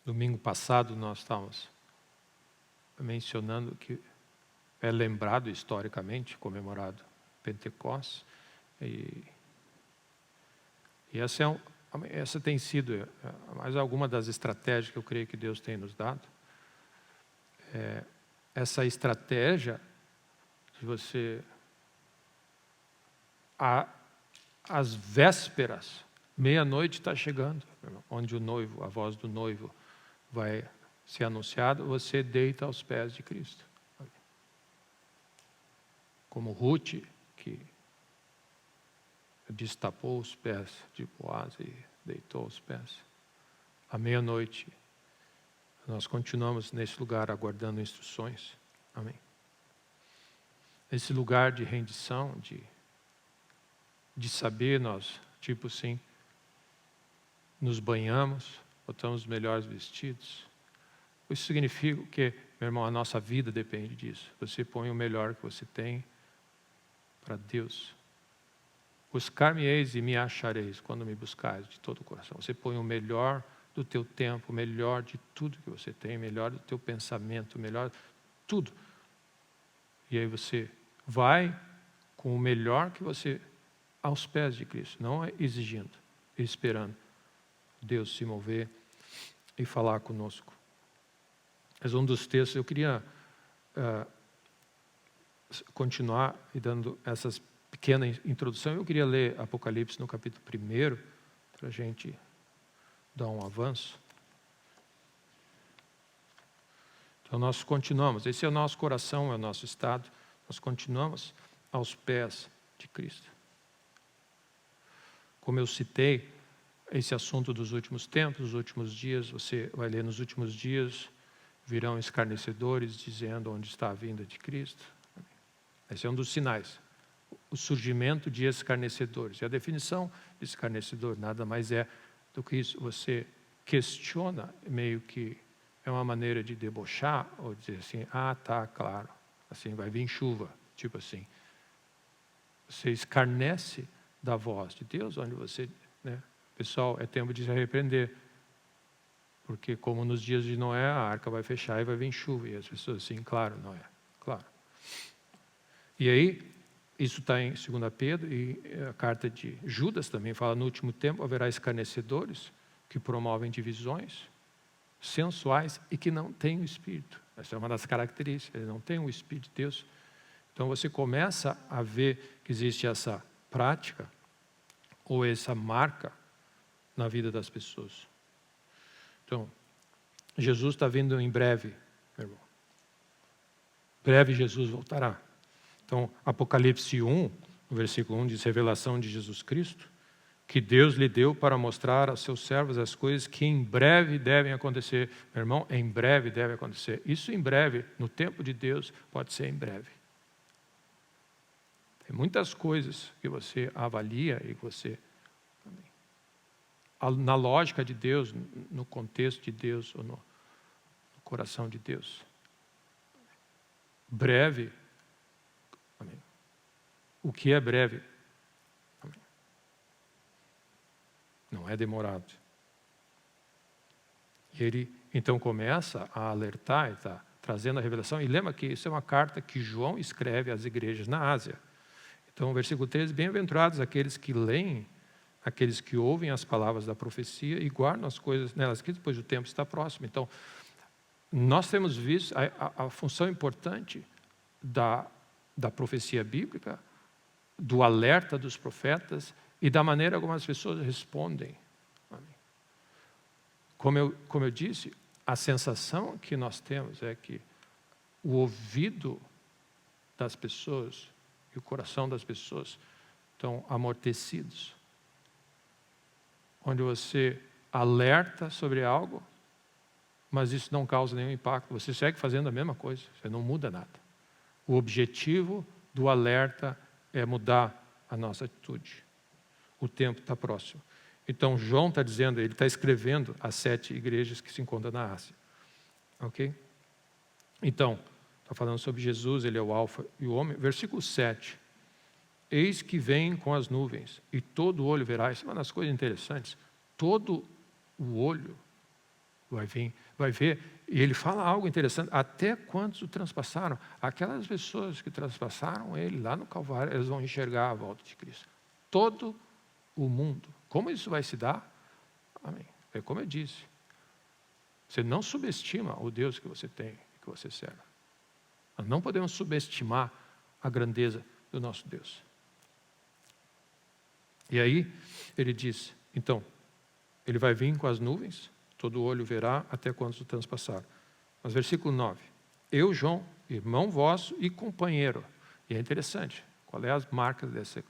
Domingo passado nós estávamos mencionando que é lembrado historicamente, comemorado Pentecostes, e essa tem sido mais alguma das estratégias que eu creio que Deus tem nos dado. Essa estratégia de você, às vésperas, meia-noite está chegando, onde a voz do noivo vai ser anunciada, você deita aos pés de Cristo. Como Ruth, que destapou os pés de Boaz e deitou os pés. À meia-noite, nós continuamos nesse lugar aguardando instruções. Amém. Esse lugar de rendição, de saber, nós, tipo assim, nos banhamos, botamos os melhores vestidos. Isso significa que, meu irmão, a nossa vida depende disso. Você põe o melhor que você tem para Deus. Buscar-me-eis e me achareis quando me buscares de todo o coração. Você põe o melhor do teu tempo, o melhor de tudo que você tem, o melhor do teu pensamento, o melhor de tudo. E aí você vai com o melhor que você, aos pés de Cristo, não exigindo, esperando Deus se mover e falar conosco. Mas um dos textos, eu queria continuar e dando essas pequena introdução. Eu queria ler Apocalipse no capítulo 1, para a gente dar um avanço. Então nós continuamos, esse é o nosso coração, é o nosso estado, nós continuamos aos pés de Cristo. Como eu citei, esse assunto dos últimos tempos, dos últimos dias, você vai ler nos últimos dias, virão escarnecedores dizendo onde está a vinda de Cristo. Esse é um dos sinais. O surgimento de escarnecedores. E a definição de escarnecedor nada mais é do que isso. Você questiona, meio que é uma maneira de debochar, ou dizer assim, tá, claro, assim vai vir chuva, tipo assim. Você escarnece da voz de Deus, onde você, pessoal, é tempo de se arrepender. Porque como nos dias de Noé, a arca vai fechar e vai vir chuva. E as pessoas assim, claro, Noé, claro. E aí, isso está em 2 Pedro, e a carta de Judas também fala, no último tempo haverá escarnecedores que promovem divisões, sensuais e que não têm o Espírito. Essa é uma das características, eles não têm o Espírito de Deus. Então você começa a ver que existe essa prática, ou essa marca na vida das pessoas. Então, Jesus está vindo em breve, meu irmão. Breve Jesus voltará. Então, Apocalipse 1, no versículo 1, diz, revelação de Jesus Cristo, que Deus lhe deu para mostrar aos seus servos as coisas que em breve devem acontecer. Meu irmão, em breve deve acontecer. Isso em breve, no tempo de Deus, pode ser em breve. Tem muitas coisas que você avalia e que você... na lógica de Deus, no contexto de Deus, ou no coração de Deus. Breve. Amém. O que é breve? Amém. Não é demorado. E ele então começa a alertar, está trazendo a revelação. E lembra que isso é uma carta que João escreve às igrejas na Ásia. Então, versículo 13, bem-aventurados aqueles que leem, aqueles que ouvem as palavras da profecia e guardam as coisas nelas escritas, pois o tempo está próximo. Então, nós temos visto a função importante da profecia bíblica, do alerta dos profetas e da maneira como as pessoas respondem. Como eu disse, a sensação que nós temos é que o ouvido das pessoas e o coração das pessoas estão amortecidos. Onde você alerta sobre algo, mas isso não causa nenhum impacto. Você segue fazendo a mesma coisa, você não muda nada. O objetivo do alerta é mudar a nossa atitude. O tempo está próximo. Então, João está dizendo, ele está escrevendo as 7 igrejas que se encontram na Ásia. Ok? Então, está falando sobre Jesus, ele é o alfa e o ômega. Versículo 7. Eis que vem com as nuvens, e todo olho verá. Isso é uma das coisas interessantes. Todo o olho vai ver. E ele fala algo interessante. Até quantos o transpassaram? Aquelas pessoas que transpassaram ele lá no Calvário, eles vão enxergar a volta de Cristo. Todo o mundo. Como isso vai se dar? Amém. É como eu disse. Você não subestima o Deus que você tem, que você serve. Nós não podemos subestimar a grandeza do nosso Deus. E aí, ele diz, então, ele vai vir com as nuvens, todo olho verá até quantos o transpassaram. Mas versículo 9. Eu, João, irmão vosso e companheiro. E é interessante, qual é as marcas desse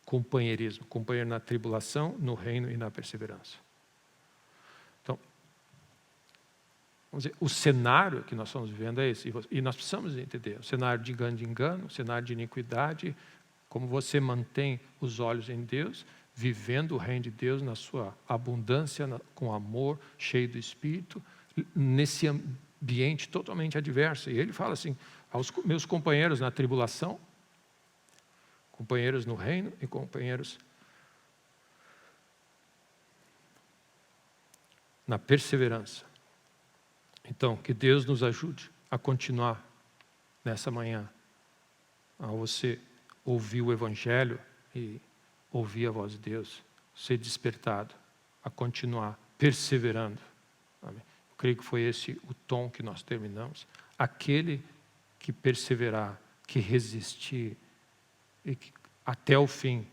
companheirismo? Companheiro na tribulação, no reino e na perseverança. Então, vamos dizer, o cenário que nós estamos vivendo é esse. E nós precisamos entender. O cenário de engano, o cenário de iniquidade, como você mantém os olhos em Deus, vivendo o reino de Deus na sua abundância, com amor, cheio do Espírito, nesse ambiente totalmente adverso. E ele fala assim, aos meus companheiros na tribulação, companheiros no reino e companheiros na perseverança. Então, que Deus nos ajude a continuar nessa manhã, a você ouvir o Evangelho e ouvir a voz de Deus, ser despertado, a continuar perseverando. Amém. Eu creio que foi esse o tom que nós terminamos. Aquele que perseverar, que resistir, e que até o fim,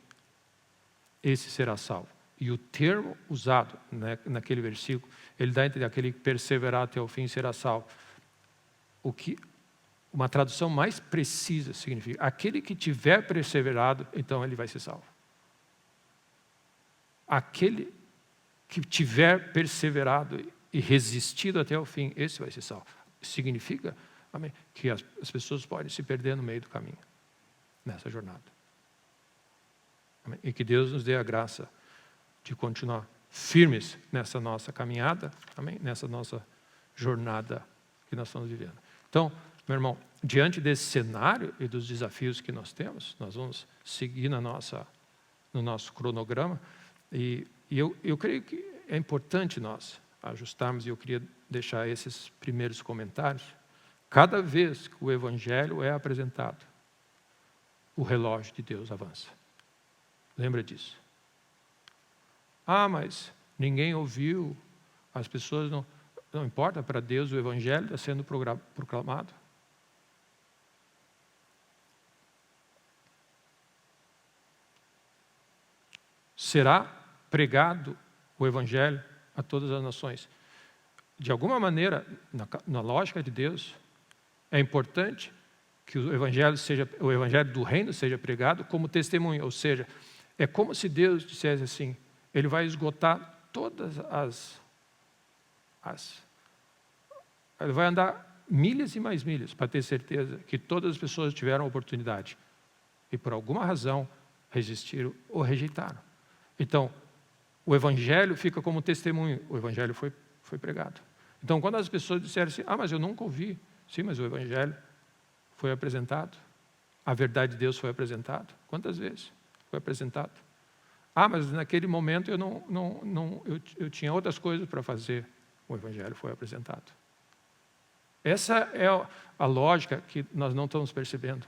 esse será salvo. E o termo usado naquele versículo, ele dá a entender, aquele que perseverar até o fim será salvo. O que uma tradução mais precisa significa, aquele que tiver perseverado, então ele vai ser salvo. Aquele que tiver perseverado e resistido até o fim, esse vai ser salvo. Significa, amém, que as pessoas podem se perder no meio do caminho, nessa jornada. Amém? E que Deus nos dê a graça de continuar firmes nessa nossa caminhada, amém? Nessa nossa jornada que nós estamos vivendo. Então, meu irmão, diante desse cenário e dos desafios que nós temos, nós vamos seguir no nosso cronograma. E eu creio que é importante nós ajustarmos, e eu queria deixar esses primeiros comentários. Cada vez que o Evangelho é apresentado, o relógio de Deus avança. Lembra disso? Ah, mas ninguém ouviu, as pessoas não importa, para Deus o Evangelho está sendo proclamado. Será pregado o Evangelho a todas as nações. De alguma maneira, na lógica de Deus, é importante que o Evangelho do Reino seja pregado como testemunho. Ou seja, é como se Deus dissesse assim, Ele vai esgotar todas Ele vai andar milhas e mais milhas para ter certeza que todas as pessoas tiveram oportunidade e por alguma razão resistiram ou rejeitaram. Então, o Evangelho fica como testemunho. O Evangelho foi pregado. Então, quando as pessoas disseram assim, mas eu nunca ouvi. Sim, mas o Evangelho foi apresentado. A verdade de Deus foi apresentada. Quantas vezes foi apresentado? Mas naquele momento eu tinha outras coisas para fazer. O Evangelho foi apresentado. Essa é a lógica que nós não estamos percebendo.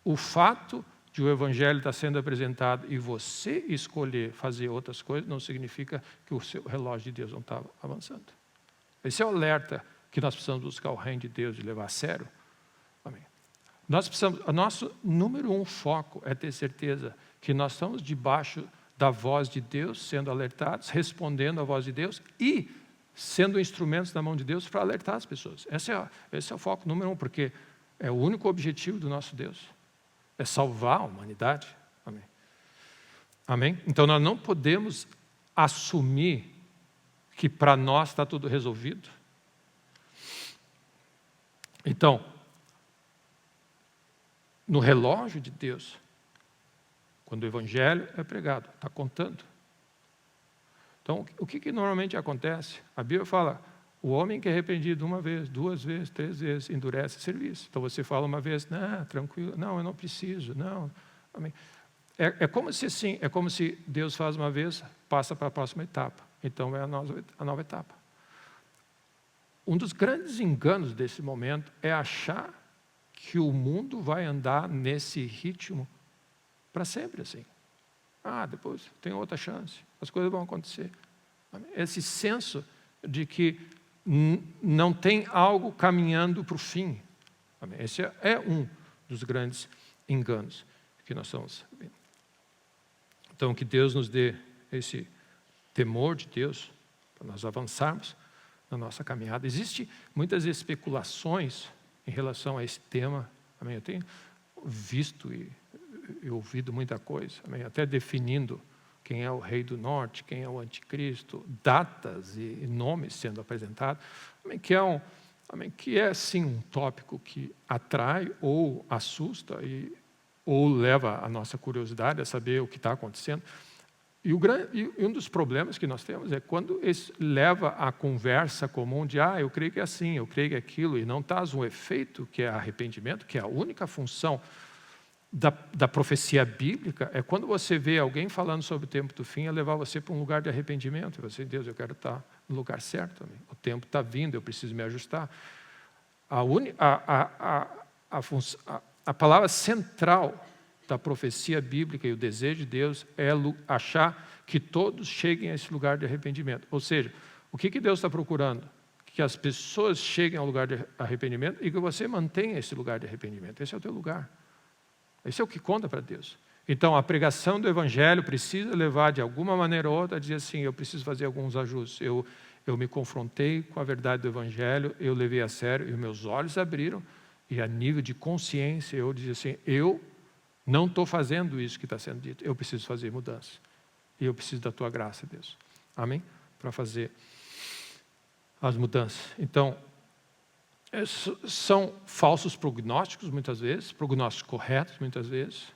O fato de o Evangelho estar sendo apresentado e você escolher fazer outras coisas, não significa que o seu relógio de Deus não está avançando. Esse é o alerta que nós precisamos buscar o reino de Deus e levar a sério. Amém. O nosso número 1 foco é ter certeza que nós estamos debaixo da voz de Deus, sendo alertados, respondendo à voz de Deus e sendo instrumentos na mão de Deus para alertar as pessoas. Esse é o foco número 1, porque é o único objetivo do nosso Deus. É salvar a humanidade. Amém. Amém? Então nós não podemos assumir que para nós está tudo resolvido. Então, no relógio de Deus, quando o Evangelho é pregado, está contando. Então, o que normalmente acontece? A Bíblia fala, o homem que é arrependido uma vez, 2 vezes, 3 vezes, endurece o serviço. Então você fala uma vez, tranquilo, não, eu não preciso, não. Amém. É como se assim, é como se Deus faz uma vez, passa para a próxima etapa. então é a nova etapa. Um dos grandes enganos desse momento é achar que o mundo vai andar nesse ritmo para sempre assim. Depois tem outra chance, as coisas vão acontecer. Esse senso de que não tem algo caminhando para o fim. Esse é um dos grandes enganos que nós estamos vendo. Então, que Deus nos dê esse temor de Deus, para nós avançarmos na nossa caminhada. Existem muitas especulações em relação a esse tema. Eu tenho visto e ouvido muita coisa, até definindo quem é o rei do norte, quem é o anticristo, datas e nomes sendo apresentados, que é sim um tópico que atrai ou assusta ou leva a nossa curiosidade a saber o que está acontecendo. E um dos problemas que nós temos é quando isso leva à conversa comum de eu creio que é assim, eu creio que é aquilo, e não traz um efeito que é arrependimento, que é a única função da profecia bíblica, é quando você vê alguém falando sobre o tempo do fim, é levar você para um lugar de arrependimento. E você, Deus, eu quero estar no lugar certo. O tempo está vindo, eu preciso me ajustar. A palavra central da profecia bíblica e o desejo de Deus é achar que todos cheguem a esse lugar de arrependimento. Ou seja, o que Deus está procurando? Que as pessoas cheguem ao lugar de arrependimento e que você mantenha esse lugar de arrependimento. Esse é o teu lugar. Esse é o que conta para Deus. Então, a pregação do Evangelho precisa levar, de alguma maneira ou outra, a dizer assim, eu preciso fazer alguns ajustes. Eu me confrontei com a verdade do Evangelho, eu levei a sério, e meus olhos abriram, e a nível de consciência, eu dizia assim, eu não estou fazendo isso que está sendo dito, eu preciso fazer mudanças. E eu preciso da tua graça, Deus. Amém? Para fazer as mudanças. Então, são falsos prognósticos, muitas vezes, prognósticos corretos, muitas vezes.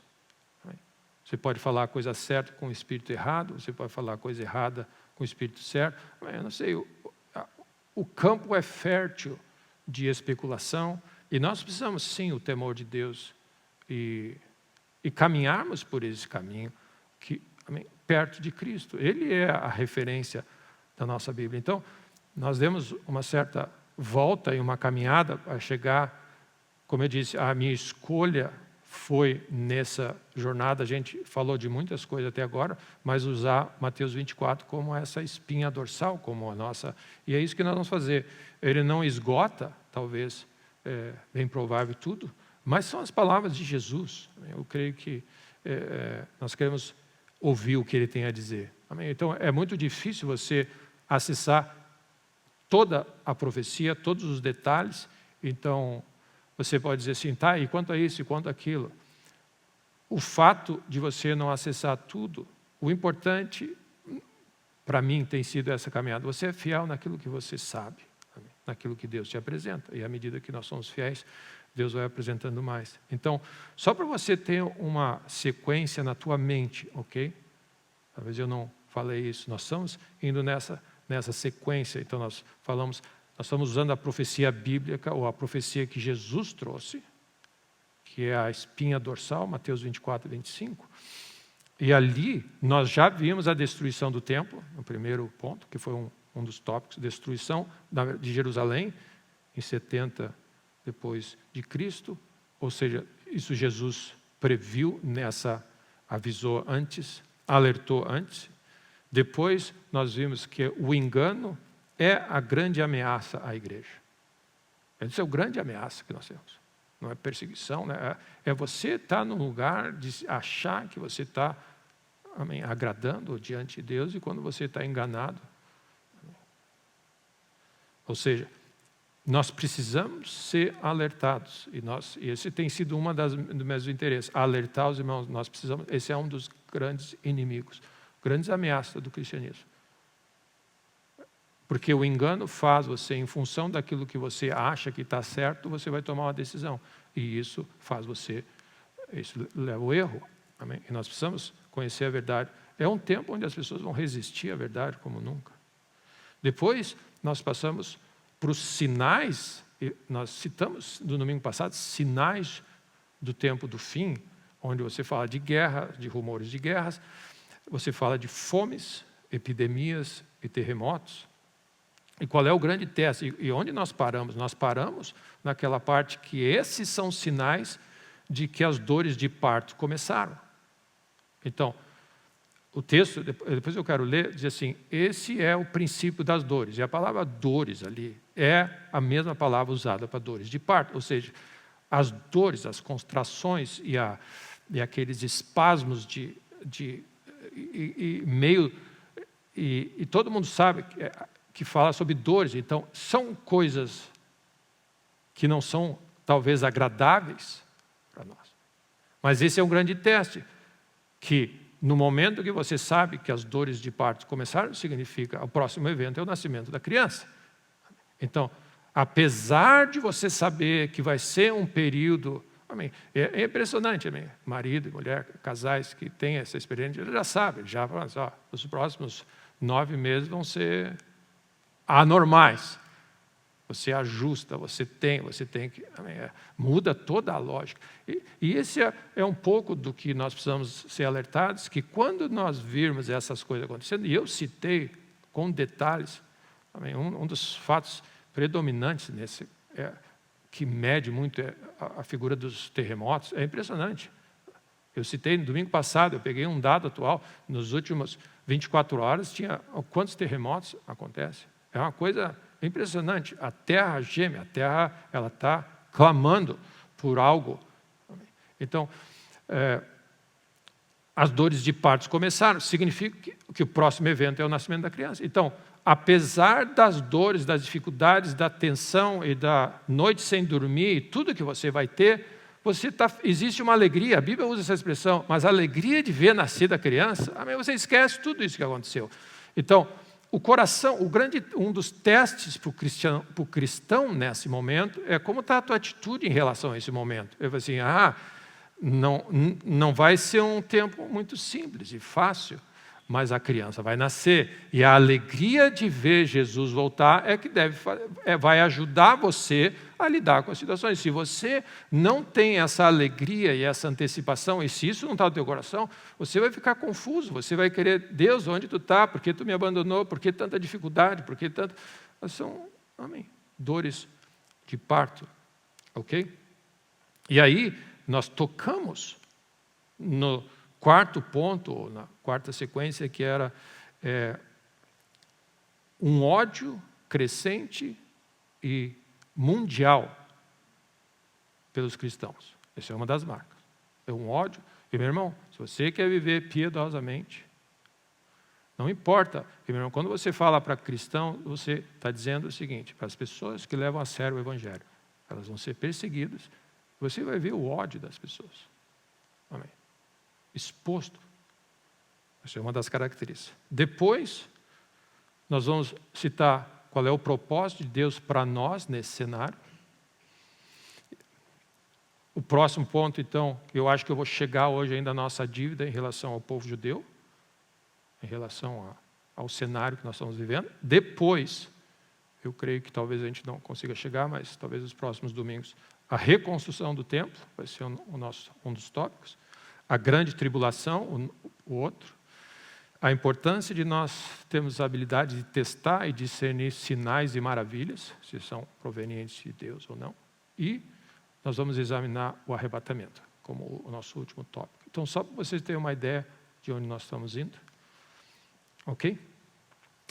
Você pode falar a coisa certa com o espírito errado, você pode falar a coisa errada com o espírito certo. Eu não sei, o campo é fértil de especulação, e nós precisamos, sim, o temor de Deus, e caminharmos por esse caminho, perto de Cristo. Ele é a referência da nossa Bíblia. Então, nós demos uma certa volta e uma caminhada para chegar, como eu disse, a minha escolha foi nessa jornada, a gente falou de muitas coisas até agora, mas usar Mateus 24 como essa espinha dorsal, como a nossa, e é isso que nós vamos fazer. Ele não esgota, talvez, bem provável tudo, mas são as palavras de Jesus. Eu creio que nós queremos ouvir o que ele tem a dizer. Amém? Então, é muito difícil você acessar toda a profecia, todos os detalhes. Então, você pode dizer assim, e quanto a isso, e quanto aquilo. O fato de você não acessar tudo, o importante, para mim, tem sido essa caminhada. Você é fiel naquilo que você sabe, naquilo que Deus te apresenta. E à medida que nós somos fiéis, Deus vai apresentando mais. Então, só para você ter uma sequência na tua mente, ok? Talvez eu não falei isso. Nós estamos indo nessa sequência. Então, nós estamos usando a profecia bíblica, ou a profecia que Jesus trouxe, que é a espinha dorsal, Mateus 24, 25. E ali, nós já vimos a destruição do templo, no primeiro ponto, que foi um dos tópicos, destruição de Jerusalém, em 70 depois de Cristo. Ou seja, isso Jesus previu avisou antes, alertou antes. Depois, nós vimos que o engano é a grande ameaça à igreja. Essa é a grande ameaça que nós temos. Não é perseguição, né? É você estar num lugar de achar que você está agradando diante de Deus, e quando você está enganado. Ou seja, nós precisamos ser alertados. E esse tem sido uma dos meus interesses. Alertar os irmãos. Nós precisamos. Esse é um dos grandes inimigos, grandes ameaças do cristianismo. Porque o engano faz você, em função daquilo que você acha que está certo, você vai tomar uma decisão. E isso leva ao erro. Amém? E nós precisamos conhecer a verdade. É um tempo onde as pessoas vão resistir à verdade como nunca. Depois, nós passamos para os sinais, e nós citamos no domingo passado, sinais do tempo do fim, onde você fala de guerra, de rumores de guerras, você fala de fomes, epidemias e terremotos. E qual é o grande teste? E onde nós paramos? Nós paramos naquela parte que esses são sinais de que as dores de parto começaram. Então, o texto, depois eu quero ler, diz assim, esse é o princípio das dores. E a palavra dores ali é a mesma palavra usada para dores de parto. Ou seja, as dores, as contrações e aqueles espasmos e todo mundo sabe que fala sobre dores. Então, são coisas que não são, talvez, agradáveis para nós. Mas esse é um grande teste, que no momento que você sabe que as dores de parto começaram, significa o próximo evento é o nascimento da criança. Então, apesar de você saber que vai ser um período... Amém, é impressionante, amém. Marido e mulher, casais que têm essa experiência, eles já sabem, já falam assim, os próximos 9 meses vão ser anormais. Você ajusta, você tem que... muda toda a lógica. E esse é um pouco do que nós precisamos ser alertados, que quando nós virmos essas coisas acontecendo, e eu citei com detalhes, um dos fatos predominantes nesse, que mede muito a figura dos terremotos, é impressionante. Eu citei no domingo passado, eu peguei um dado atual, nos últimos 24 horas, tinha quantos terremotos acontecem. É uma coisa impressionante. A terra geme, a terra ela está clamando por algo. Então, as dores de partos começaram, significa que o próximo evento é o nascimento da criança. Então, apesar das dores, das dificuldades, da tensão e da noite sem dormir, e tudo que você vai ter, existe uma alegria, a Bíblia usa essa expressão, mas a alegria de ver nascer da criança, você esquece tudo isso que aconteceu. Então, o coração, um dos testes para o cristão nesse momento é como está a tua atitude em relação a esse momento. Eu falo assim, não vai ser um tempo muito simples e fácil, mas a criança vai nascer. E a alegria de ver Jesus voltar é que vai ajudar você a lidar com as situações. Se você não tem essa alegria e essa antecipação, e se isso não está no teu coração, você vai ficar confuso, você vai querer, Deus, onde tu está? Por que tu me abandonou? Por que tanta dificuldade? Por que tanto... São, dores de parto, ok? E aí, nós tocamos no quarto ponto, ou na quarta sequência, que era um ódio crescente e mundial pelos cristãos. Essa é uma das marcas. É um ódio. E, meu irmão, se você quer viver piedosamente, não importa. E, meu irmão, quando você fala para cristão, você está dizendo o seguinte, para as pessoas que levam a sério o evangelho, elas vão ser perseguidas, você vai ver o ódio das pessoas. Amém. Exposto. Essa é uma das características. Depois, nós vamos citar qual é o propósito de Deus para nós nesse cenário. O próximo ponto, então, eu acho que eu vou chegar hoje ainda à nossa dívida em relação ao povo judeu, em relação ao cenário que nós estamos vivendo. Depois, eu creio que talvez a gente não consiga chegar, mas talvez nos próximos domingos, a reconstrução do templo vai ser um dos tópicos. A grande tribulação, o outro. A importância de nós termos a habilidade de testar e discernir sinais e maravilhas, se são provenientes de Deus ou não. E nós vamos examinar o arrebatamento, como o nosso último tópico. Então, só para vocês terem uma ideia de onde nós estamos indo. Ok?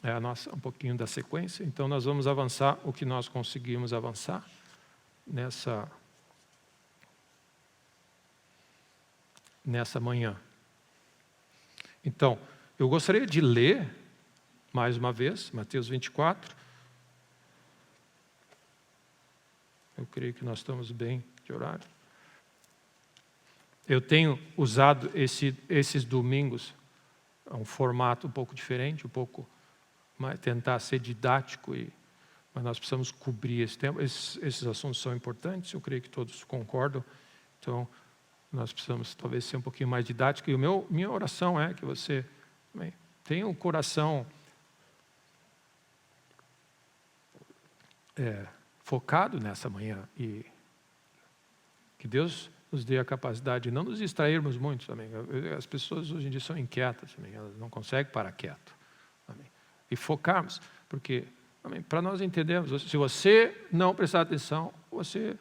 É um pouquinho da sequência. Então, nós vamos avançar o que nós conseguimos avançar nessa manhã. Então, eu gostaria de ler, mais uma vez, Mateus 24. Eu creio que nós estamos bem de horário. Eu tenho usado esses domingos, um formato um pouco diferente, tentar ser didático, mas nós precisamos cobrir esse tempo. Esses assuntos são importantes, eu creio que todos concordam. Então, nós precisamos talvez ser um pouquinho mais didático. E minha oração é que você tenha um coração focado nessa manhã e que Deus nos dê a capacidade de não nos distrairmos muito também. As pessoas hoje em dia são inquietas também, elas não conseguem parar quieto. Amém? E focarmos, porque, para nós entendermos, se você não prestar atenção, você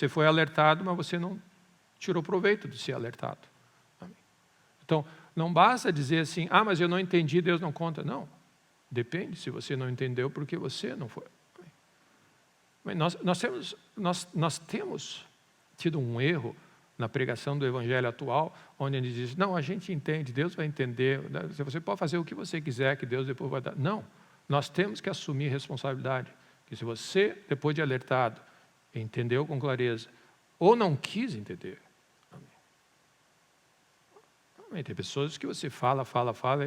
foi alertado, mas você não tirou proveito de ser alertado. Amém? Então, não basta dizer assim, mas eu não entendi, Deus não conta. Não, depende se você não entendeu, porque você não foi. Amém? Nós temos tido um erro na pregação do evangelho atual, onde ele diz, não, a gente entende, Deus vai entender, você pode fazer o que você quiser, que Deus depois vai dar. Não, nós temos que assumir responsabilidade, que se você, depois de alertado, entendeu com clareza, ou não quis entender. Amém. Tem pessoas que você fala,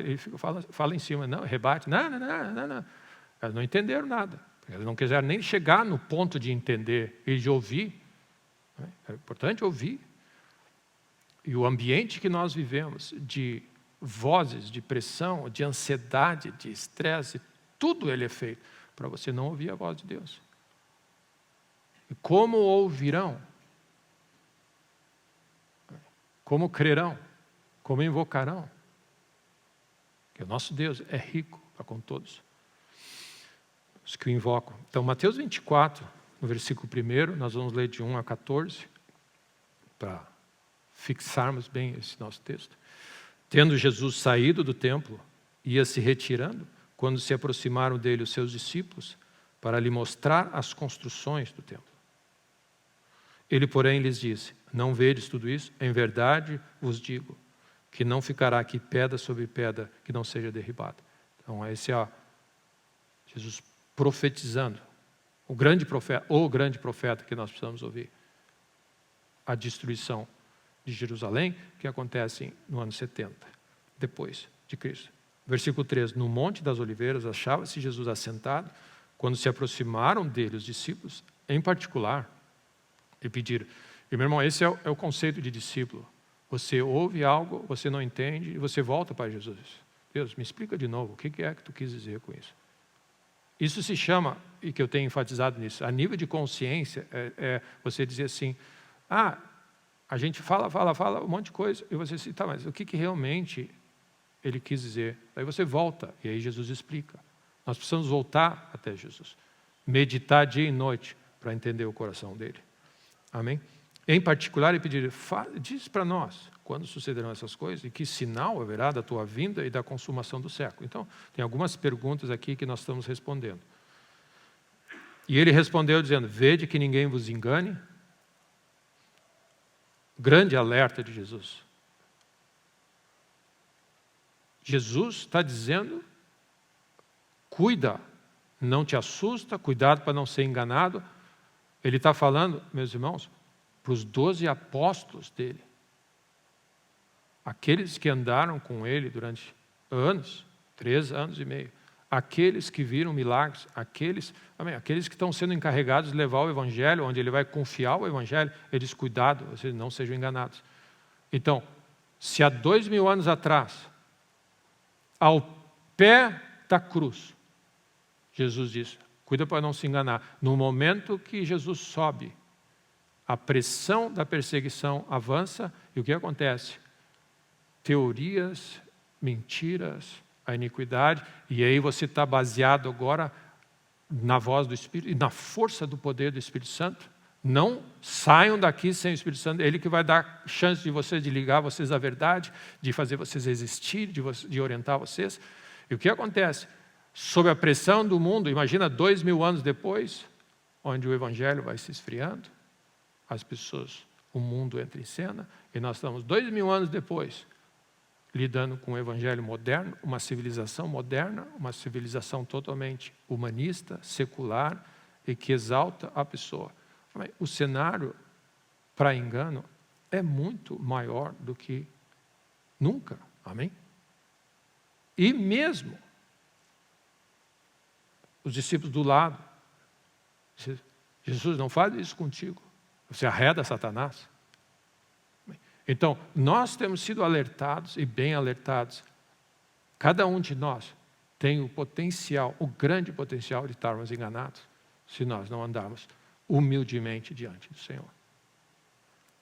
ele fala em cima, não, rebate, não. Elas não entenderam nada, elas não quiseram nem chegar no ponto de entender e de ouvir. É importante ouvir. E o ambiente que nós vivemos, de vozes, de pressão, de ansiedade, de estresse, tudo ele é feito para você não ouvir a voz de Deus. E como ouvirão? Como crerão? Como invocarão? Porque o nosso Deus é rico para com todos os que o invocam. Então, Mateus 24, no versículo 1, nós vamos ler de 1 a 14, para fixarmos bem esse nosso texto. Tendo Jesus saído do templo, ia se retirando, quando se aproximaram dele os seus discípulos, para lhe mostrar as construções do templo. Ele, porém, lhes disse, não vedes tudo isso? Em verdade vos digo, que não ficará aqui pedra sobre pedra que não seja derribada. Então, esse é Jesus profetizando, o grande profeta que nós precisamos ouvir, a destruição de Jerusalém, que acontece no ano 70, depois de Cristo. Versículo 3, no Monte das Oliveiras achava-se Jesus assentado, quando se aproximaram dele os discípulos, em particular, e pediram. E, meu irmão, esse é o conceito de discípulo. Você ouve algo, você não entende, e você volta para Jesus. Deus, me explica de novo, o que é que tu quis dizer com isso? Isso se chama, e que eu tenho enfatizado nisso, a nível de consciência, você dizer assim, a gente fala um monte de coisa, e você diz, tá, mas o que realmente ele quis dizer? Aí você volta, e aí Jesus explica. Nós precisamos voltar até Jesus, meditar dia e noite, para entender o coração dele. Amém? Em particular, ele pediria, diz para nós, quando sucederão essas coisas, e que sinal haverá da tua vinda e da consumação do século. Então, tem algumas perguntas aqui que nós estamos respondendo. E ele respondeu dizendo, vede que ninguém vos engane. Grande alerta de Jesus. Jesus está dizendo, cuida, não te assusta, cuidado para não ser enganado. Ele está falando, meus irmãos, para os 12 apóstolos dele. Aqueles que andaram com ele durante anos, 3 anos e meio. Aqueles que viram milagres, aqueles que estão sendo encarregados de levar o Evangelho, onde ele vai confiar o Evangelho, eles cuidado, vocês não sejam enganados. Então, se há 2000 anos atrás, ao pé da cruz, Jesus disse, cuida para não se enganar. No momento que Jesus sobe, a pressão da perseguição avança, e o que acontece? Teorias, mentiras, a iniquidade, e aí você está baseado agora na voz do Espírito e na força do poder do Espírito Santo. Não saiam daqui sem o Espírito Santo, ele que vai dar chance de vocês, de ligar vocês à verdade, de fazer vocês existir, de orientar vocês. E o que acontece? Sob a pressão do mundo, imagina 2000 anos depois, onde o Evangelho vai se esfriando, as pessoas, o mundo entra em cena, e nós estamos 2000 anos depois, lidando com o Evangelho moderno, uma civilização moderna, uma civilização totalmente humanista, secular, e que exalta a pessoa. O cenário para engano é muito maior do que nunca. Amém? E mesmo os discípulos do lado, Jesus, não faz isso contigo. Você arreda Satanás. Então, nós temos sido alertados e bem alertados. Cada um de nós tem o potencial, o grande potencial de estarmos enganados, se nós não andarmos humildemente diante do Senhor.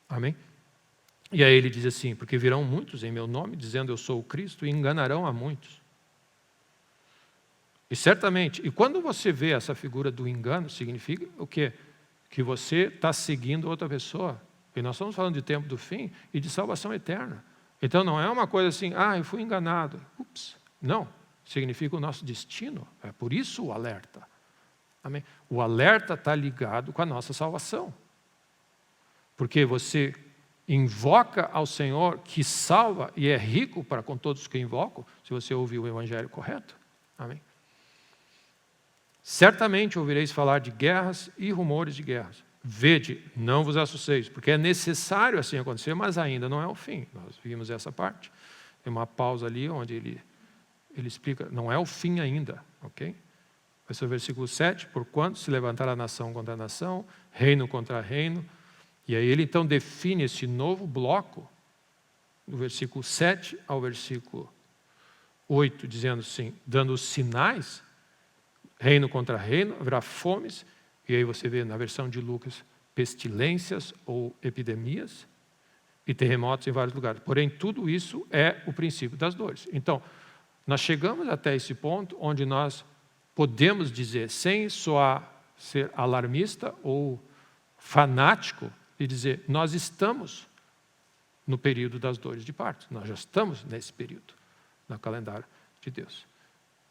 Amém? E aí ele diz assim, porque virão muitos em meu nome, dizendo eu sou o Cristo, e enganarão a muitos. E certamente, e quando você vê essa figura do engano, significa o quê? Que você está seguindo outra pessoa. E nós estamos falando de tempo do fim e de salvação eterna. Então não é uma coisa assim, eu fui enganado. Ups. Não, significa o nosso destino. É por isso o alerta. Amém? O alerta está ligado com a nossa salvação. Porque você invoca ao Senhor que salva e é rico para com todos que invocam, se você ouvir o evangelho correto. Amém? Certamente ouvireis falar de guerras e rumores de guerras. Vede, não vos assusteis, porque é necessário assim acontecer, mas ainda não é o fim. Nós vimos essa parte. Tem uma pausa ali onde ele explica, não é o fim ainda, ok? Esse é o versículo 7, porquanto se levantará nação contra nação, reino contra reino. E aí ele então define esse novo bloco, do versículo 7 ao versículo 8, dizendo assim, dando os sinais, reino contra reino, haverá fomes, e aí você vê na versão de Lucas, pestilências ou epidemias, e terremotos em vários lugares. Porém, tudo isso é o princípio das dores. Então, nós chegamos até esse ponto onde nós podemos dizer, sem ser alarmista ou fanático, e dizer, nós estamos no período das dores de parto. Nós já estamos nesse período, no calendário de Deus.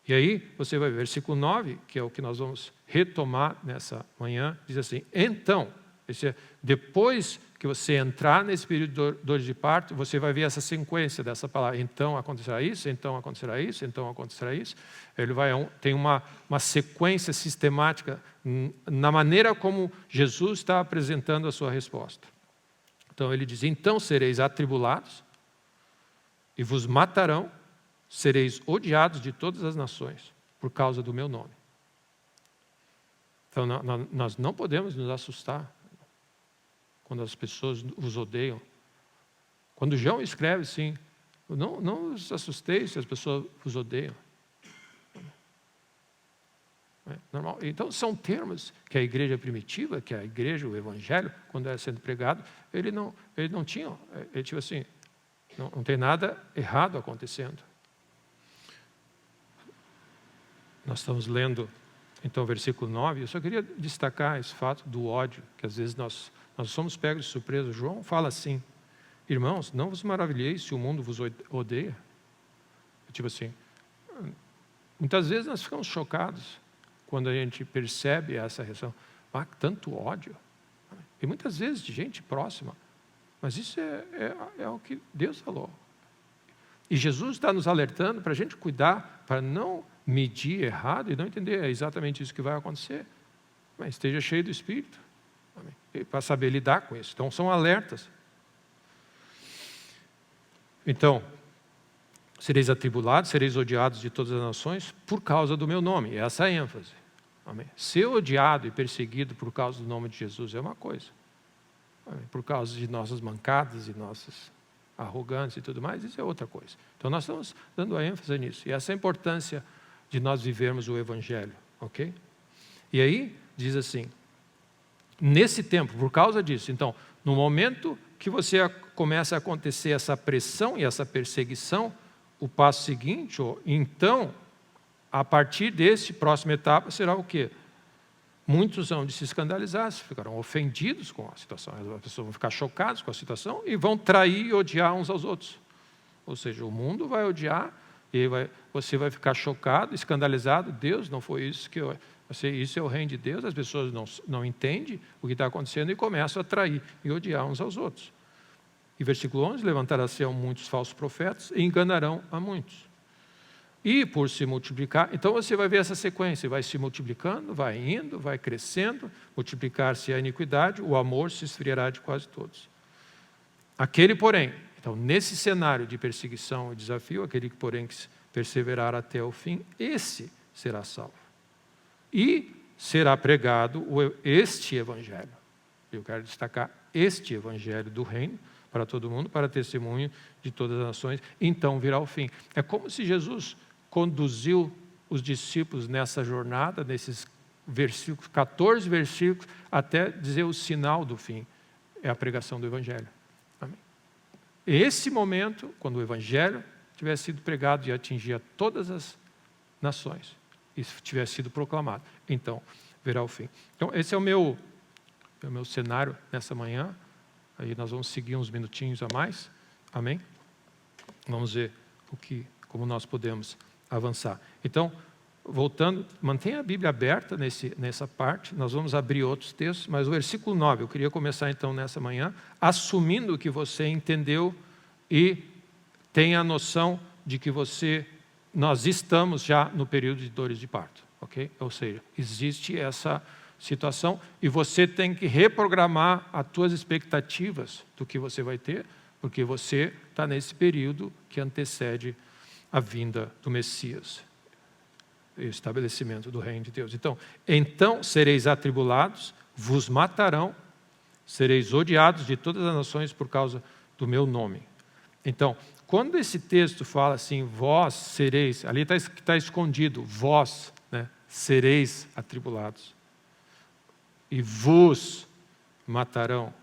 E aí, você vai ver, versículo 9, que é o que nós vamos retomar nessa manhã, diz assim, então, depois que você entrar nesse período de dores de parto, você vai ver essa sequência dessa palavra, então acontecerá isso, então acontecerá isso, então acontecerá isso. Ele tem uma sequência sistemática na maneira como Jesus está apresentando a sua resposta. Então ele diz, então sereis atribulados e vos matarão, sereis odiados de todas as nações por causa do meu nome. Então nós não podemos nos assustar quando as pessoas os odeiam. Quando João escreve assim, não os assusteis se as pessoas os odeiam. É normal. Então são termos que a igreja primitiva, que a igreja, o evangelho, quando era sendo pregado, ele não tinha, ele tipo assim, não tem nada errado acontecendo. Nós estamos lendo, então, o versículo 9, eu só queria destacar esse fato do ódio, que às vezes nós somos pegos de surpresa. João fala assim, irmãos, não vos maravilheis se o mundo vos odeia. Tipo assim, muitas vezes nós ficamos chocados quando a gente percebe essa reação. Tanto ódio. E muitas vezes de gente próxima. Mas isso é o que Deus falou. E Jesus está nos alertando para a gente cuidar, para não medir errado e não entender exatamente isso que vai acontecer. Mas esteja cheio do Espírito. Para saber lidar com isso. Então, são alertas. Então, sereis atribulados, sereis odiados de todas as nações por causa do meu nome. Essa é a ênfase. Amém. Ser odiado e perseguido por causa do nome de Jesus é uma coisa. Amém. Por causa de nossas mancadas e nossas arrogâncias e tudo mais, isso é outra coisa. Então, nós estamos dando a ênfase nisso. E essa é a importância de nós vivermos o Evangelho. Ok? E aí, diz assim, nesse tempo, por causa disso, então, no momento que você começa a acontecer essa pressão e essa perseguição, o passo seguinte, então, a partir desse próxima etapa, será o quê? Muitos vão de se escandalizar, ficarão ofendidos com a situação, as pessoas vão ficar chocadas com a situação e vão trair e odiar uns aos outros. Ou seja, o mundo vai odiar e você vai ficar chocado, escandalizado. Deus, não foi isso que isso é o reino de Deus, as pessoas não entendem o que está acontecendo e começam a trair e odiar uns aos outros. E versículo 11, levantará-se muitos falsos profetas e enganarão a muitos. E por se multiplicar, então você vai ver essa sequência, vai se multiplicando, vai indo, vai crescendo, multiplicar-se a iniquidade, o amor se esfriará de quase todos. Aquele, porém, então nesse cenário de perseguição e desafio, aquele, porém, que perseverar até o fim, esse será salvo. E será pregado este evangelho. Eu quero destacar este evangelho do reino para todo mundo, para testemunho de todas as nações, então virá o fim. É como se Jesus conduziu os discípulos nessa jornada, nesses versículos, 14 versículos, até dizer o sinal do fim, é a pregação do evangelho. Amém? Esse momento, quando o evangelho tiver sido pregado e atingir a todas as nações, e tiver sido proclamado, então verá o fim. Então esse é o meu cenário nessa manhã. Aí nós vamos seguir uns minutinhos a mais. Amém? Vamos ver como nós podemos avançar. Então, voltando, mantenha a Bíblia aberta nessa parte. Nós vamos abrir outros textos, mas o versículo 9, eu queria começar então nessa manhã, assumindo que você entendeu e tem a noção de que nós estamos já no período de dores de parto, ok? Ou seja, existe essa situação e você tem que reprogramar as suas expectativas do que você vai ter, porque você está nesse período que antecede a vinda do Messias e o estabelecimento do reino de Deus. Então sereis atribulados, vos matarão, sereis odiados de todas as nações por causa do meu nome. Então, quando esse texto fala assim, vós sereis, ali está escondido, vós, né, sereis atribulados e vos matarão.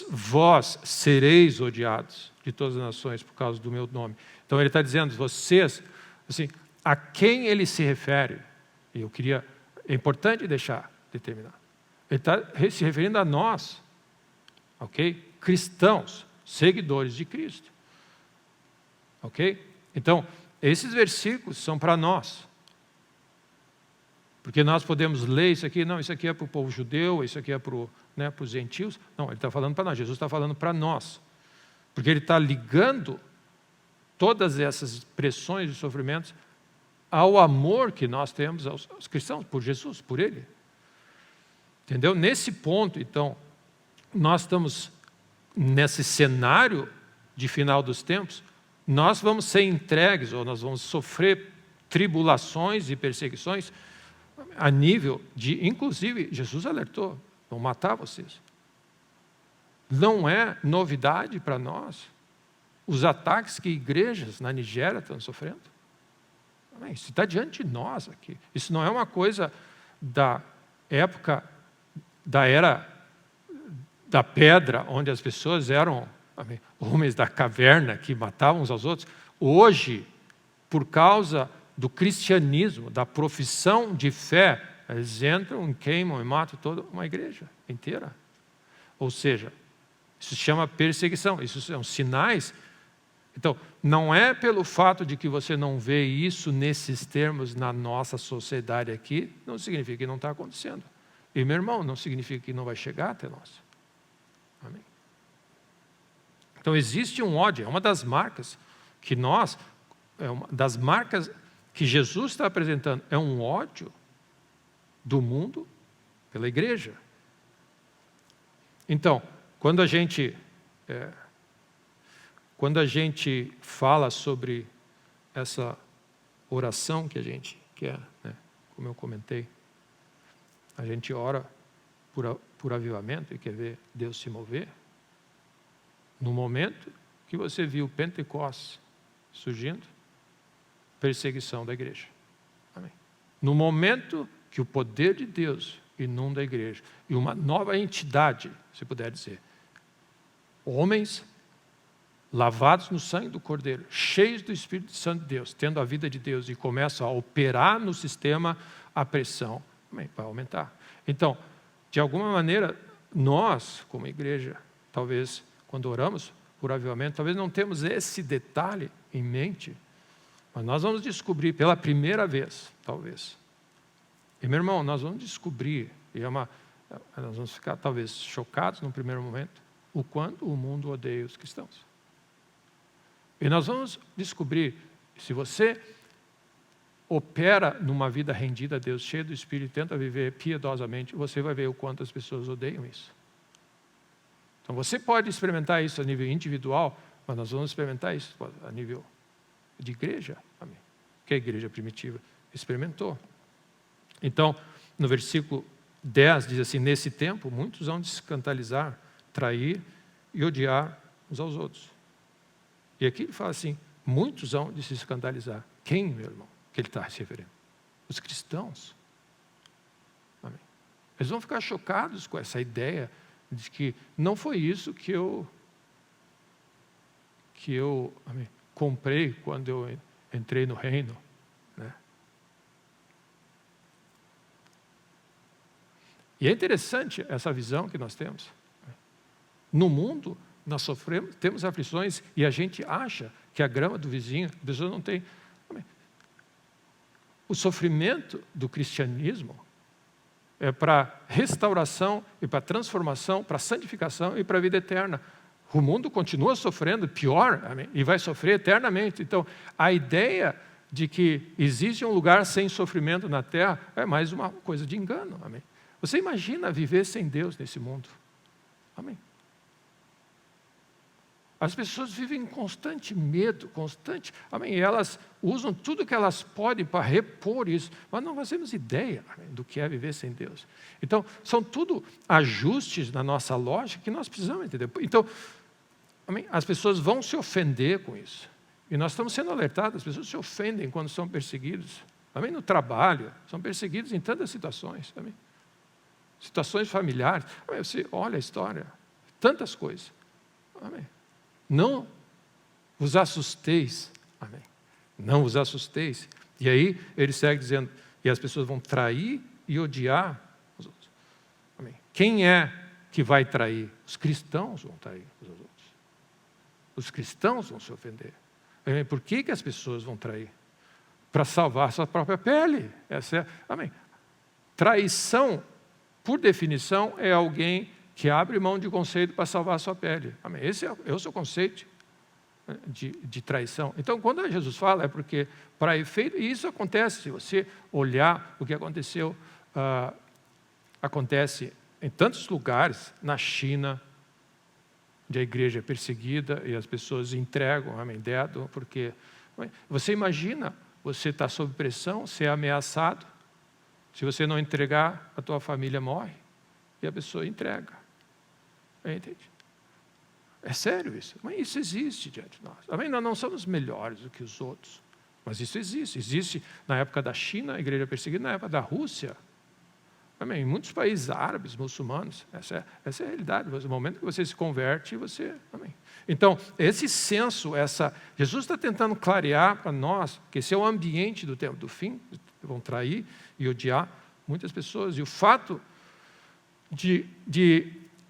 Vós sereis odiados de todas as nações por causa do meu nome. Então ele está dizendo, vocês, assim, a quem ele se refere? E é importante deixar determinado. Ele está se referindo a nós, ok? Cristãos, seguidores de Cristo. Ok? Então, esses versículos são para nós. Porque nós podemos ler isso aqui, não, isso aqui é para o povo judeu, isso aqui é para os gentios. Não, ele está falando para nós, Jesus está falando para nós. Porque ele está ligando todas essas pressões e sofrimentos ao amor que nós temos aos cristãos, por Jesus, por ele. Entendeu? Nesse ponto, então, nós estamos nesse cenário de final dos tempos, nós vamos ser entregues, ou nós vamos sofrer tribulações e perseguições a nível de, inclusive, Jesus alertou, vão matar vocês. Não é novidade para nós os ataques que igrejas na Nigéria estão sofrendo. Isso está diante de nós aqui. Isso não é uma coisa da época, da era da pedra, onde as pessoas eram homens da caverna que matavam uns aos outros. Hoje, por causa do cristianismo, da profissão de fé, eles entram, queimam e matam toda uma igreja inteira. Ou seja, isso se chama perseguição, isso são sinais. Então, não é pelo fato de que você não vê isso nesses termos na nossa sociedade aqui, não significa que não está acontecendo. E, meu irmão, não significa que não vai chegar até nós. Amém? Então, existe um ódio, é uma das marcas que das marcas que Jesus está apresentando, é um ódio do mundo pela igreja. Então, quando a gente fala sobre essa oração que a gente quer, né, como eu comentei, a gente ora por avivamento e quer ver Deus se mover. No momento que você viu Pentecostes surgindo, perseguição da igreja. Amém. No momento que o poder de Deus inunda a igreja, e uma nova entidade, se puder dizer, homens lavados no sangue do Cordeiro, cheios do Espírito Santo de Deus, tendo a vida de Deus e começam a operar no sistema, a pressão vai aumentar. Então, de alguma maneira, nós, como igreja, talvez, quando oramos por avivamento, talvez não temos esse detalhe em mente, mas nós vamos descobrir pela primeira vez, talvez. E, meu irmão, nós vamos descobrir, nós vamos ficar talvez chocados no primeiro momento, o quanto o mundo odeia os cristãos. E nós vamos descobrir, se você opera numa vida rendida a Deus, cheia do Espírito, e tenta viver piedosamente, você vai ver o quanto as pessoas odeiam isso. Então você pode experimentar isso a nível individual, mas nós vamos experimentar isso a nível de igreja. Amém. Que a igreja primitiva experimentou. Então, no versículo 10 diz assim, nesse tempo muitos vão se escandalizar, trair e odiar uns aos outros. E aqui ele fala assim, muitos vão se escandalizar. Quem, meu irmão, que ele está se referindo? Os cristãos. Amém. Eles vão ficar chocados com essa ideia de que não foi isso que eu comprei quando eu entrei no reino, né? E é interessante essa visão que nós temos. No mundo, nós sofremos, temos aflições e a gente acha que a grama do vizinho, a pessoa não tem. O sofrimento do cristianismo é para restauração e para transformação, para santificação e para a vida eterna. O mundo continua sofrendo, pior, amém? E vai sofrer eternamente. Então, a ideia de que existe um lugar sem sofrimento na terra é mais uma coisa de engano. Amém? Você imagina viver sem Deus nesse mundo? Amém? As pessoas vivem em constante medo, amém? E elas usam tudo que elas podem para repor isso, mas não fazemos ideia, amém, do que é viver sem Deus. Então, são tudo ajustes na nossa lógica que nós precisamos entender. Então, amém, as pessoas vão se ofender com isso. E nós estamos sendo alertados, as pessoas se ofendem quando são perseguidos. Amém? No trabalho, são perseguidos em tantas situações. Amém? Situações familiares. Amém? Você olha a história, tantas coisas. Amém? Não vos assusteis. Amém? Não vos assusteis. E aí ele segue dizendo, e as pessoas vão trair e odiar os outros. Amém? Quem é que vai trair? Os cristãos vão trair os outros. Os cristãos vão se ofender. Amém? Por que as pessoas vão trair? Para salvar sua própria pele. Essa é, amém. Traição, por definição, é alguém que abre mão de conceito para salvar a sua pele. Amém? Esse é o seu conceito de traição. Então, quando Jesus fala, é porque, para efeito, e isso acontece, se você olhar o que aconteceu, acontece em tantos lugares, na China, onde a igreja é perseguida e as pessoas entregam, amém, dedo, porque você imagina, você está sob pressão, ser ameaçado, se você não entregar, a tua família morre, e a pessoa entrega. Entende? É sério isso. Mas isso existe diante de nós. Amém? Nós não somos melhores do que os outros. Mas isso existe. Existe na época da China, a igreja perseguida, na época da Rússia. Amém? Em muitos países árabes, muçulmanos. Essa é a realidade. No momento que você se converte, você... Amém? Então, esse senso, Jesus está tentando clarear para nós que esse é o ambiente do tempo do fim. Vão trair e odiar muitas pessoas. E o fato de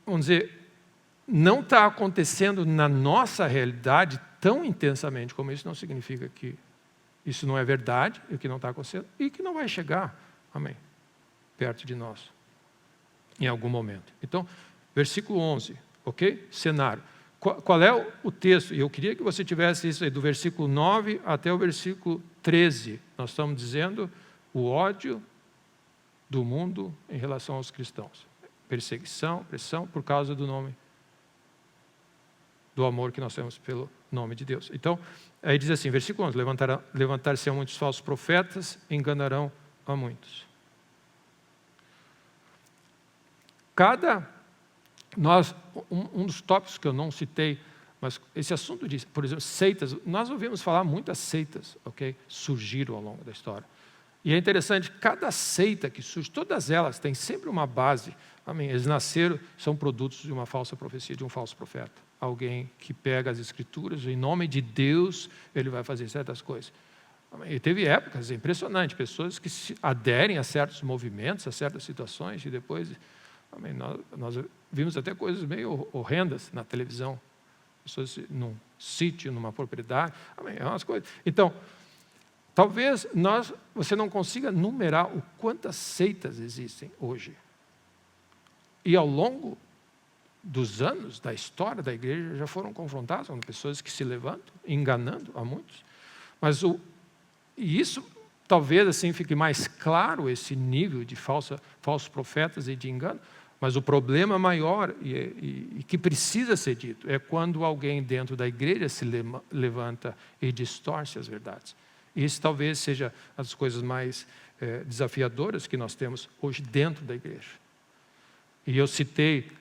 vamos dizer, não está acontecendo na nossa realidade tão intensamente como isso, não significa que isso não é verdade, e que não está acontecendo, e que não vai chegar, amém, perto de nós, em algum momento. Então, versículo 11, ok? Cenário. Qual é o texto? E eu queria que você tivesse isso aí, do versículo 9 até o versículo 13. Nós estamos dizendo o ódio do mundo em relação aos cristãos. Perseguição, pressão, por causa do nome, do amor que nós temos pelo nome de Deus. Então, aí diz assim, versículo 11, levantar-se-ão muitos falsos profetas, enganarão a muitos. Um dos tópicos que eu não citei, mas esse assunto de, por exemplo, seitas, nós ouvimos falar muitas seitas, ok? Surgiram ao longo da história. E é interessante, cada seita que surge, todas elas têm sempre uma base. Amém? Eles nasceram, são produtos de uma falsa profecia, de um falso profeta. Alguém que pega as escrituras, em nome de Deus, ele vai fazer certas coisas. Amém? E teve épocas, é impressionante, pessoas que se aderem a certos movimentos, a certas situações, e depois, amém, nós vimos até coisas meio horrendas na televisão. Pessoas num sítio, numa propriedade, amém, é umas coisas. Então, talvez você não consiga numerar o quantas seitas existem hoje. E ao longo dos anos da história da igreja já foram confrontados com pessoas que se levantam, enganando a muitos. E isso talvez assim fique mais claro, esse nível de falsos profetas e de engano. Mas o problema maior e que precisa ser dito é quando alguém dentro da igreja se levanta e distorce as verdades. Isso talvez seja as coisas mais desafiadoras que nós temos hoje dentro da igreja. E eu citei,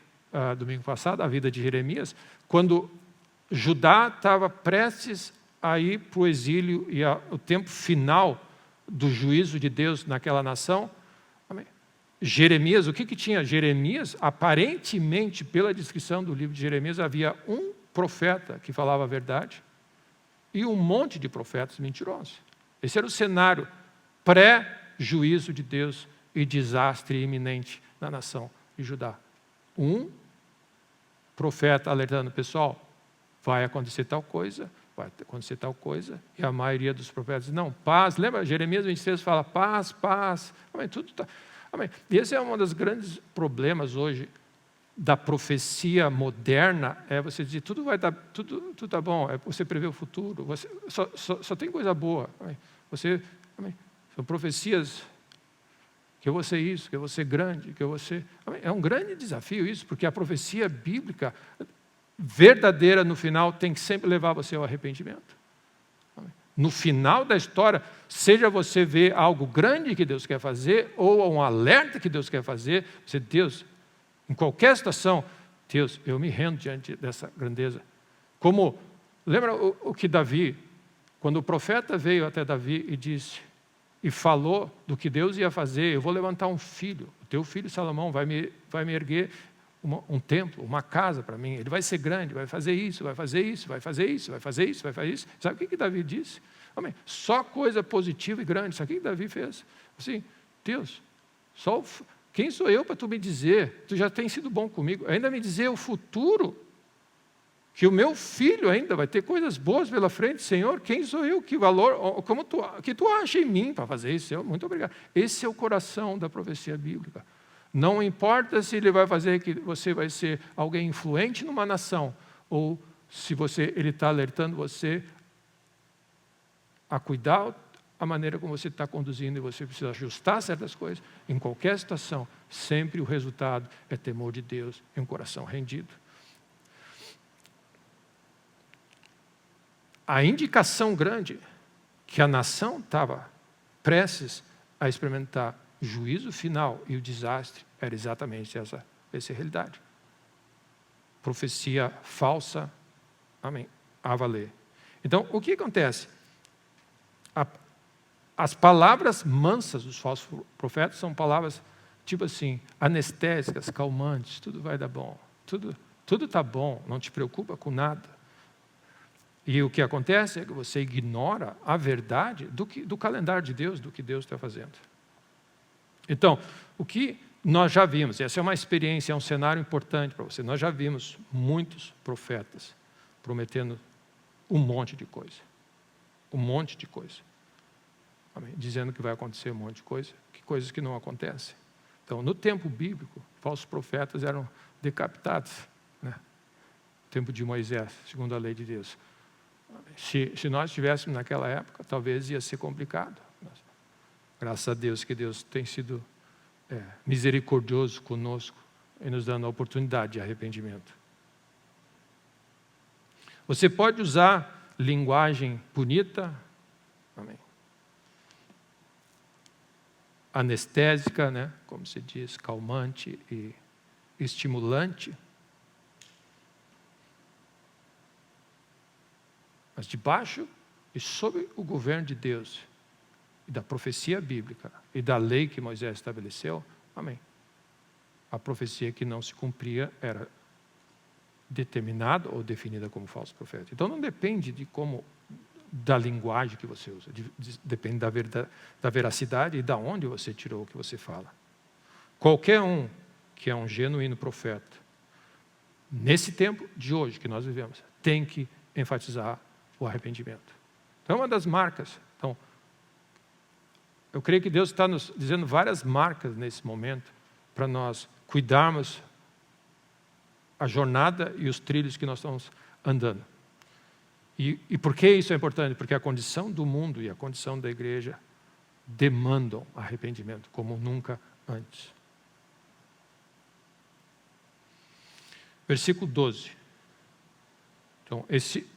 domingo passado, a vida de Jeremias, quando Judá estava prestes a ir para o exílio e o tempo final do juízo de Deus naquela nação. Amém. Jeremias, o que tinha? Jeremias, aparentemente, pela descrição do livro de Jeremias, havia um profeta que falava a verdade e um monte de profetas mentirosos. Esse era o cenário pré-juízo de Deus e desastre iminente na nação de Judá. Um profeta alertando o pessoal, vai acontecer tal coisa, vai acontecer tal coisa, e a maioria dos profetas diz, não, paz, lembra, Jeremias 23 fala, paz, paz, amém, tudo está, amém. E esse é um dos grandes problemas hoje da profecia moderna, é você dizer, tudo vai dar, tudo está bom, é você prever o futuro, você, só tem coisa boa, amém. Amém, são profecias, que eu vou ser isso, que eu vou ser grande, que eu vou ser, amém. É um grande desafio isso, porque a profecia bíblica verdadeira no final tem que sempre levar você ao arrependimento. No final da história, seja você ver algo grande que Deus quer fazer, ou um alerta que Deus quer fazer, você, Deus, em qualquer situação, Deus, eu me rendo diante dessa grandeza. Como, lembra o que Davi, quando o profeta veio até Davi e disse, e falou do que Deus ia fazer, eu vou levantar um filho, o teu filho Salomão vai me erguer um templo, uma casa para mim, ele vai ser grande, vai fazer isso, vai fazer isso, vai fazer isso, vai fazer isso, vai fazer isso. Sabe o que Davi disse? Amém. Só coisa positiva e grande. Sabe o que Davi fez? Assim, Deus, quem sou eu para tu me dizer, tu já tem sido bom comigo, ainda me dizer o futuro, que o meu filho ainda vai ter coisas boas pela frente, Senhor, quem sou eu, que valor, que tu acha em mim para fazer isso? Senhor, muito obrigado. Esse é o coração da profecia bíblica. Não importa se ele vai fazer que você vai ser alguém influente numa nação, ou se ele está alertando você a cuidar a maneira como você está conduzindo e você precisa ajustar certas coisas. Em qualquer situação, sempre o resultado é temor de Deus e um coração rendido. A indicação grande que a nação estava prestes a experimentar o juízo final e o desastre era exatamente essa realidade. Profecia falsa, amém, a valer. Então, o que acontece? As palavras mansas dos falsos profetas são palavras, tipo assim, anestésicas, calmantes, tudo vai dar bom, tudo está bom, não te preocupa com nada. E o que acontece é que você ignora a verdade do calendário de Deus, do que Deus está fazendo. Então, o que nós já vimos, essa é uma experiência, é um cenário importante para você, nós já vimos muitos profetas prometendo um monte de coisa. Amém? Dizendo que vai acontecer um monte de coisa, coisas que não acontecem. Então, no tempo bíblico, falsos profetas eram decapitados, né? No tempo de Moisés, segundo a lei de Deus. Se nós estivéssemos naquela época, talvez ia ser complicado. Graças a Deus que Deus tem sido misericordioso conosco e nos dando a oportunidade de arrependimento. Você pode usar linguagem bonita, amém, anestésica, né, como se diz, calmante e estimulante. Mas debaixo e sob o governo de Deus, e da profecia bíblica, e da lei que Moisés estabeleceu, amém. A profecia que não se cumpria era determinada ou definida como falso profeta. Então não depende da linguagem que você usa, depende da veracidade e da onde você tirou o que você fala. Qualquer um que é um genuíno profeta, nesse tempo de hoje que nós vivemos, tem que enfatizar o arrependimento. Então, é uma das marcas. Então, eu creio que Deus está nos dizendo várias marcas nesse momento para nós cuidarmos a jornada e os trilhos que nós estamos andando. E por que isso é importante? Porque a condição do mundo e a condição da igreja demandam arrependimento como nunca antes. Versículo 12. Então,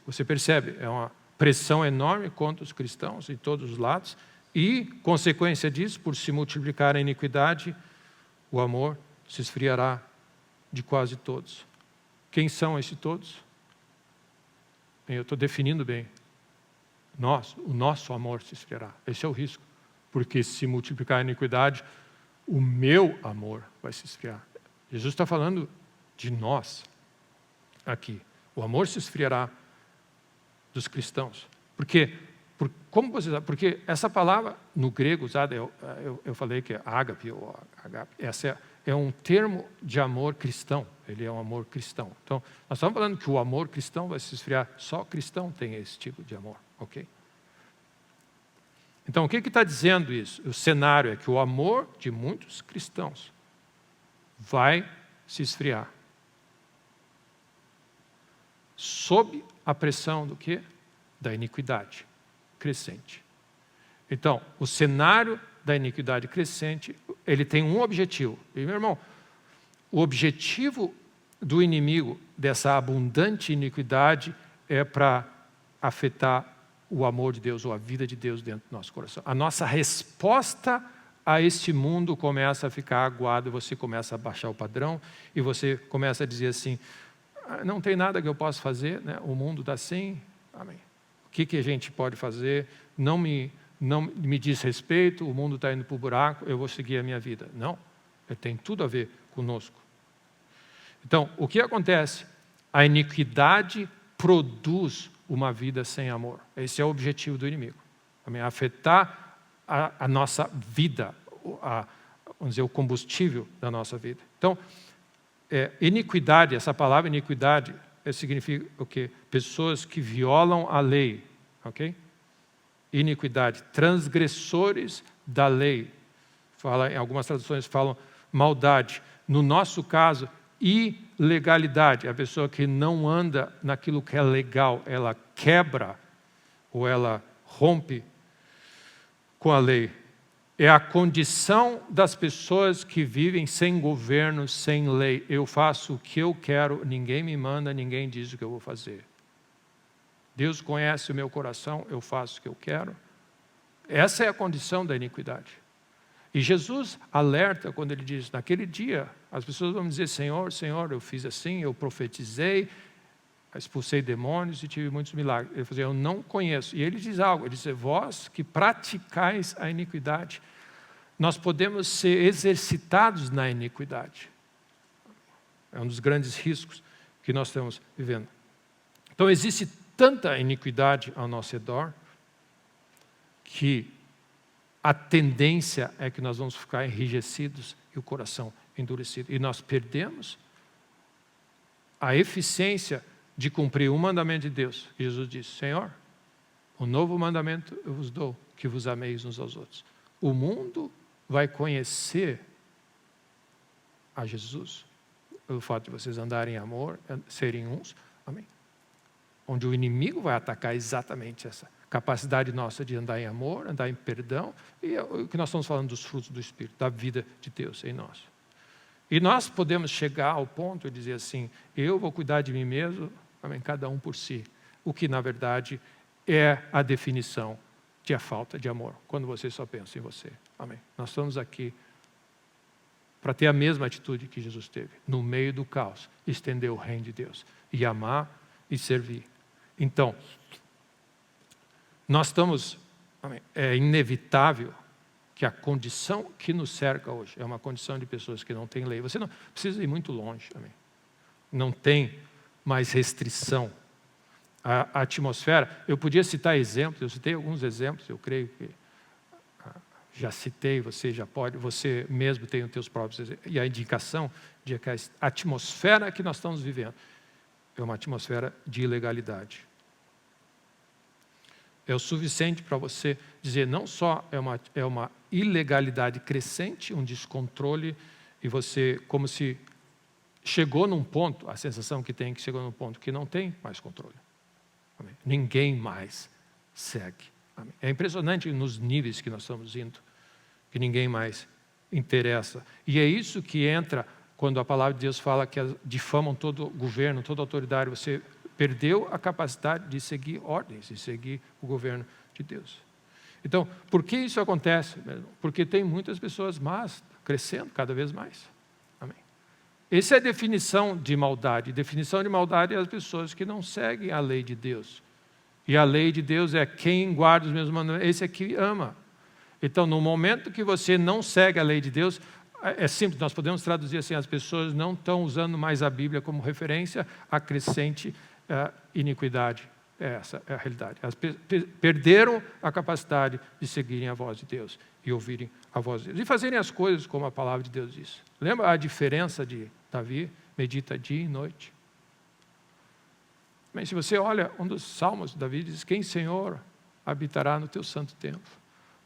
você percebe, é uma pressão enorme contra os cristãos em todos os lados, e, consequência disso, por se multiplicar a iniquidade, o amor se esfriará de quase todos. Quem são esses todos? Eu estou definindo bem. O nosso amor se esfriará. Esse é o risco. Porque se multiplicar a iniquidade, o meu amor vai se esfriar. Jesus está falando de nós aqui. O amor se esfriará dos cristãos. Como você sabe? Porque essa palavra no grego usada, eu falei que é ágape, ou agape, essa é um termo de amor cristão. Ele é um amor cristão. Então, nós estamos falando que o amor cristão vai se esfriar. Só cristão tem esse tipo de amor, ok? Então, o que está dizendo isso? O cenário é que o amor de muitos cristãos vai se esfriar. Sob a pressão do quê? Da iniquidade crescente. Então, o cenário da iniquidade crescente, ele tem um objetivo. E, meu irmão, o objetivo do inimigo dessa abundante iniquidade é para afetar o amor de Deus ou a vida de Deus dentro do nosso coração. A nossa resposta a este mundo começa a ficar aguada, você começa a baixar o padrão e você começa a dizer assim, não tem nada que eu possa fazer, né? O mundo está assim, amém. O que a gente pode fazer? Não me diz respeito, o mundo está indo para o buraco, eu vou seguir a minha vida. Não, tem tudo a ver conosco. Então, o que acontece? A iniquidade produz uma vida sem amor. Esse é o objetivo do inimigo. Amém? Afetar a nossa vida, vamos dizer, o combustível da nossa vida. Então, iniquidade, essa palavra iniquidade, significa o quê? Pessoas que violam a lei, ok? Iniquidade, transgressores da lei. Em algumas traduções falam maldade. No nosso caso, ilegalidade, a pessoa que não anda naquilo que é legal, ela quebra ou ela rompe com a lei. É a condição das pessoas que vivem sem governo, sem lei. Eu faço o que eu quero, ninguém me manda, ninguém diz o que eu vou fazer. Deus conhece o meu coração, eu faço o que eu quero. Essa é a condição da iniquidade. E Jesus alerta quando ele diz, naquele dia, as pessoas vão dizer, Senhor, Senhor, eu fiz assim, eu profetizei, expulsei demônios e tive muitos milagres. Ele falou, eu não conheço. E ele diz algo, ele diz, vós que praticais a iniquidade, nós podemos ser exercitados na iniquidade. É um dos grandes riscos que nós estamos vivendo. Então existe tanta iniquidade ao nosso redor que a tendência é que nós vamos ficar enrijecidos e o coração endurecido. E nós perdemos a eficiência de cumprir o mandamento de Deus. Jesus disse, Senhor, um novo mandamento eu vos dou, que vos ameis uns aos outros. O mundo vai conhecer a Jesus, pelo fato de vocês andarem em amor, serem uns, amém. Onde o inimigo vai atacar exatamente essa capacidade nossa de andar em amor, andar em perdão, e o que nós estamos falando dos frutos do Espírito, da vida de Deus em nós. E nós podemos chegar ao ponto de dizer assim, eu vou cuidar de mim mesmo, amém, cada um por si, o que na verdade é a definição de a falta de amor, quando você só pensa em você, amém. Nós estamos aqui para ter a mesma atitude que Jesus teve, no meio do caos, estender o reino de Deus, e amar e servir. Então, nós estamos, amém, é inevitável que a condição que nos cerca hoje é uma condição de pessoas que não têm lei. Você não precisa ir muito longe, amém. Não tem mais restrição. A atmosfera, eu podia citar exemplos, eu citei alguns exemplos, eu creio que já citei, você já pode, você mesmo tem os seus próprios exemplos, e a indicação de que a atmosfera que nós estamos vivendo é uma atmosfera de ilegalidade. É o suficiente para você dizer, não só é uma ilegalidade crescente, um descontrole, e você, como se chegou num ponto, a sensação que tem que chegou num ponto que não tem mais controle. Amém. Ninguém mais segue. Amém. É impressionante nos níveis que nós estamos indo, que ninguém mais interessa. E é isso que entra quando a palavra de Deus fala que difamam todo governo, toda autoridade. Você perdeu a capacidade de seguir ordens, de seguir o governo de Deus. Então, por que isso acontece? Porque tem muitas pessoas más crescendo cada vez mais. Amém. Essa é a definição de maldade. Definição de maldade é as pessoas que não seguem a lei de Deus. E a lei de Deus é quem guarda os meus mandamentos, esse é que ama. Então, no momento que você não segue a lei de Deus, é simples, nós podemos traduzir assim, as pessoas não estão usando mais a Bíblia como referência à crescente iniquidade. Essa é a realidade. Elas perderam a capacidade de seguirem a voz de Deus. e ouvirem a voz de Deus. E fazerem as coisas como a palavra de Deus diz. Lembra a diferença de Davi? Medita dia e noite. Mas se você olha um dos salmos, Davi diz: quem, Senhor, habitará no teu santo templo?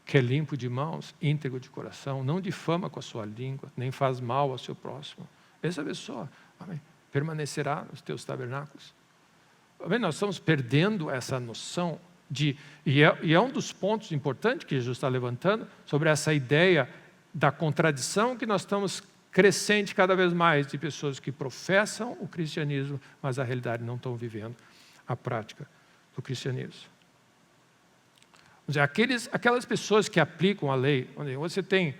Que é limpo de mãos, íntegro de coração, não difama com a sua língua, nem faz mal ao seu próximo. Essa pessoa, amém, permanecerá nos teus tabernáculos. Amém? Nós estamos perdendo essa noção e é um dos pontos importantes que Jesus está levantando sobre essa ideia da contradição que nós estamos crescente cada vez mais de pessoas que professam o cristianismo, mas na realidade não estão vivendo a prática do cristianismo. Aquelas pessoas que aplicam a lei, onde você tem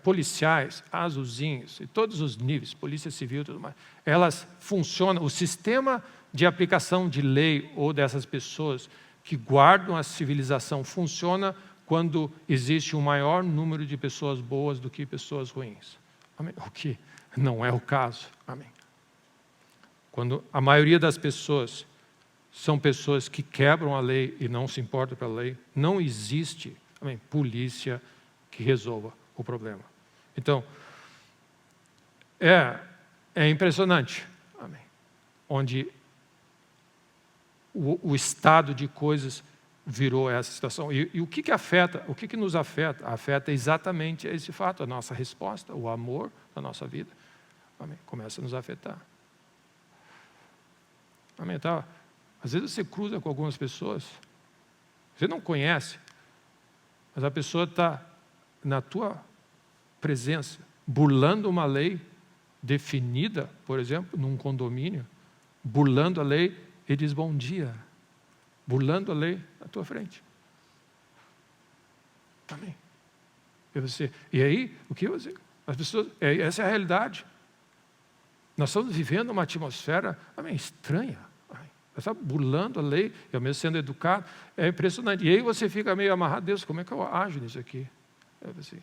policiais, azulzinhos, e todos os níveis, polícia civil e tudo mais, elas funcionam, o sistema de aplicação de lei ou dessas pessoas que guardam a civilização funciona quando existe um maior número de pessoas boas do que pessoas ruins. Amém? O que não é o caso. Amém? Quando a maioria das pessoas são pessoas que quebram a lei e não se importam pela lei, não existe, amém, polícia que resolva o problema. Então, é impressionante, amém, onde o estado de coisas virou essa situação. E o que afeta, o que nos afeta? Afeta exatamente esse fato, a nossa resposta, o amor da nossa vida. Amém? Começa a nos afetar. Amém? Tá? Às vezes você cruza com algumas pessoas, você não conhece, mas a pessoa está na tua presença, burlando uma lei definida, por exemplo, num condomínio, burlando a lei e diz bom dia, burlando a lei na tua frente. Amém. E aí, o que você? As pessoas, essa é a realidade. Nós estamos vivendo uma atmosfera, amém, estranha. Está burlando a lei e ao mesmo sendo educado. É impressionante. E aí você fica meio amarrado. Deus, como é que eu ajo nisso aqui? Assim,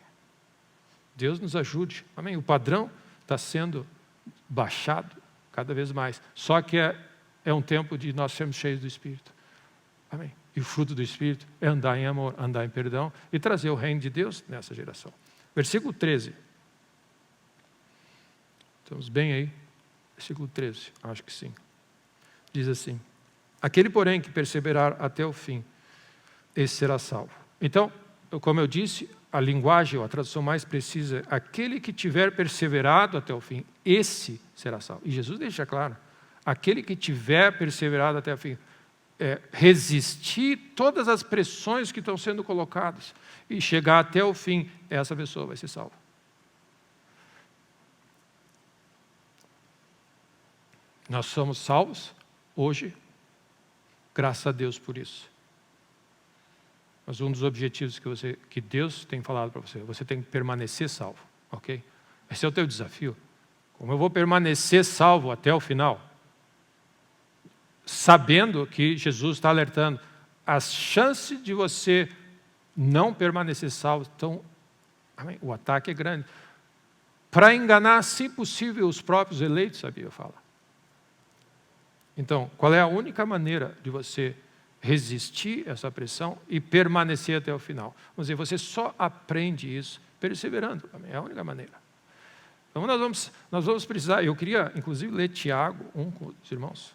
Deus nos ajude. Amém? O padrão está sendo baixado cada vez mais. Só que é um tempo de nós sermos cheios do Espírito. Amém? E o fruto do Espírito é andar em amor, andar em perdão e trazer o reino de Deus nessa geração. Versículo 13. Estamos bem aí? Versículo 13, acho que sim. Diz assim: aquele, porém, que perseverar até o fim, esse será salvo. Então, como eu disse, a linguagem, ou a tradução mais precisa, aquele que tiver perseverado até o fim, esse será salvo. E Jesus deixa claro, aquele que tiver perseverado até o fim, resistir todas as pressões que estão sendo colocadas e chegar até o fim, essa pessoa vai ser salva. Nós somos salvos hoje, graças a Deus por isso. Mas um dos objetivos que Deus tem falado para você tem que permanecer salvo, ok? Esse é o teu desafio. Como eu vou permanecer salvo até o final? Sabendo que Jesus está alertando, as chances de você não permanecer salvo estão... Amém? O ataque é grande. Para enganar, se possível, os próprios eleitos, a Bíblia fala. Então, qual é a única maneira de você resistir a essa pressão e permanecer até o final? Vamos dizer, você só aprende isso perseverando. É a única maneira. Então, nós vamos precisar... Eu queria, inclusive, ler Tiago 1 com os irmãos.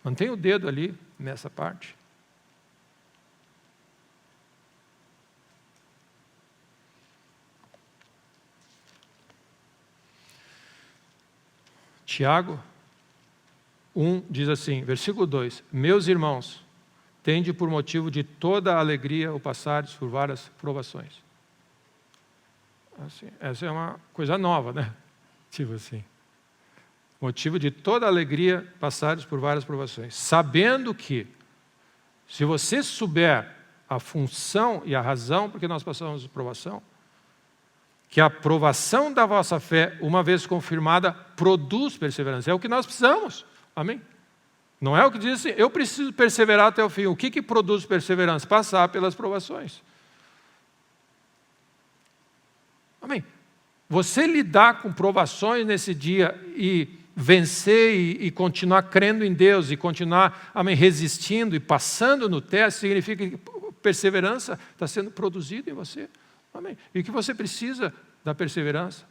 Mantenha o dedo ali nessa parte. Tiago 1 diz assim, versículo 2: meus irmãos, tende por motivo de toda alegria o passares por várias provações. Assim, essa é uma coisa nova, né? Tipo assim. Motivo de toda alegria passares por várias provações. Sabendo que, se você souber a função e a razão porque nós passamos por provação, que a provação da vossa fé, uma vez confirmada, produz perseverança. É o que nós precisamos. Amém? Não é o que diz assim, eu preciso perseverar até o fim. O que produz perseverança? Passar pelas provações. Amém? Você lidar com provações nesse dia e vencer e continuar crendo em Deus e continuar, amém, resistindo e passando no teste, significa que perseverança está sendo produzida em você. Amém? E que você precisa da perseverança.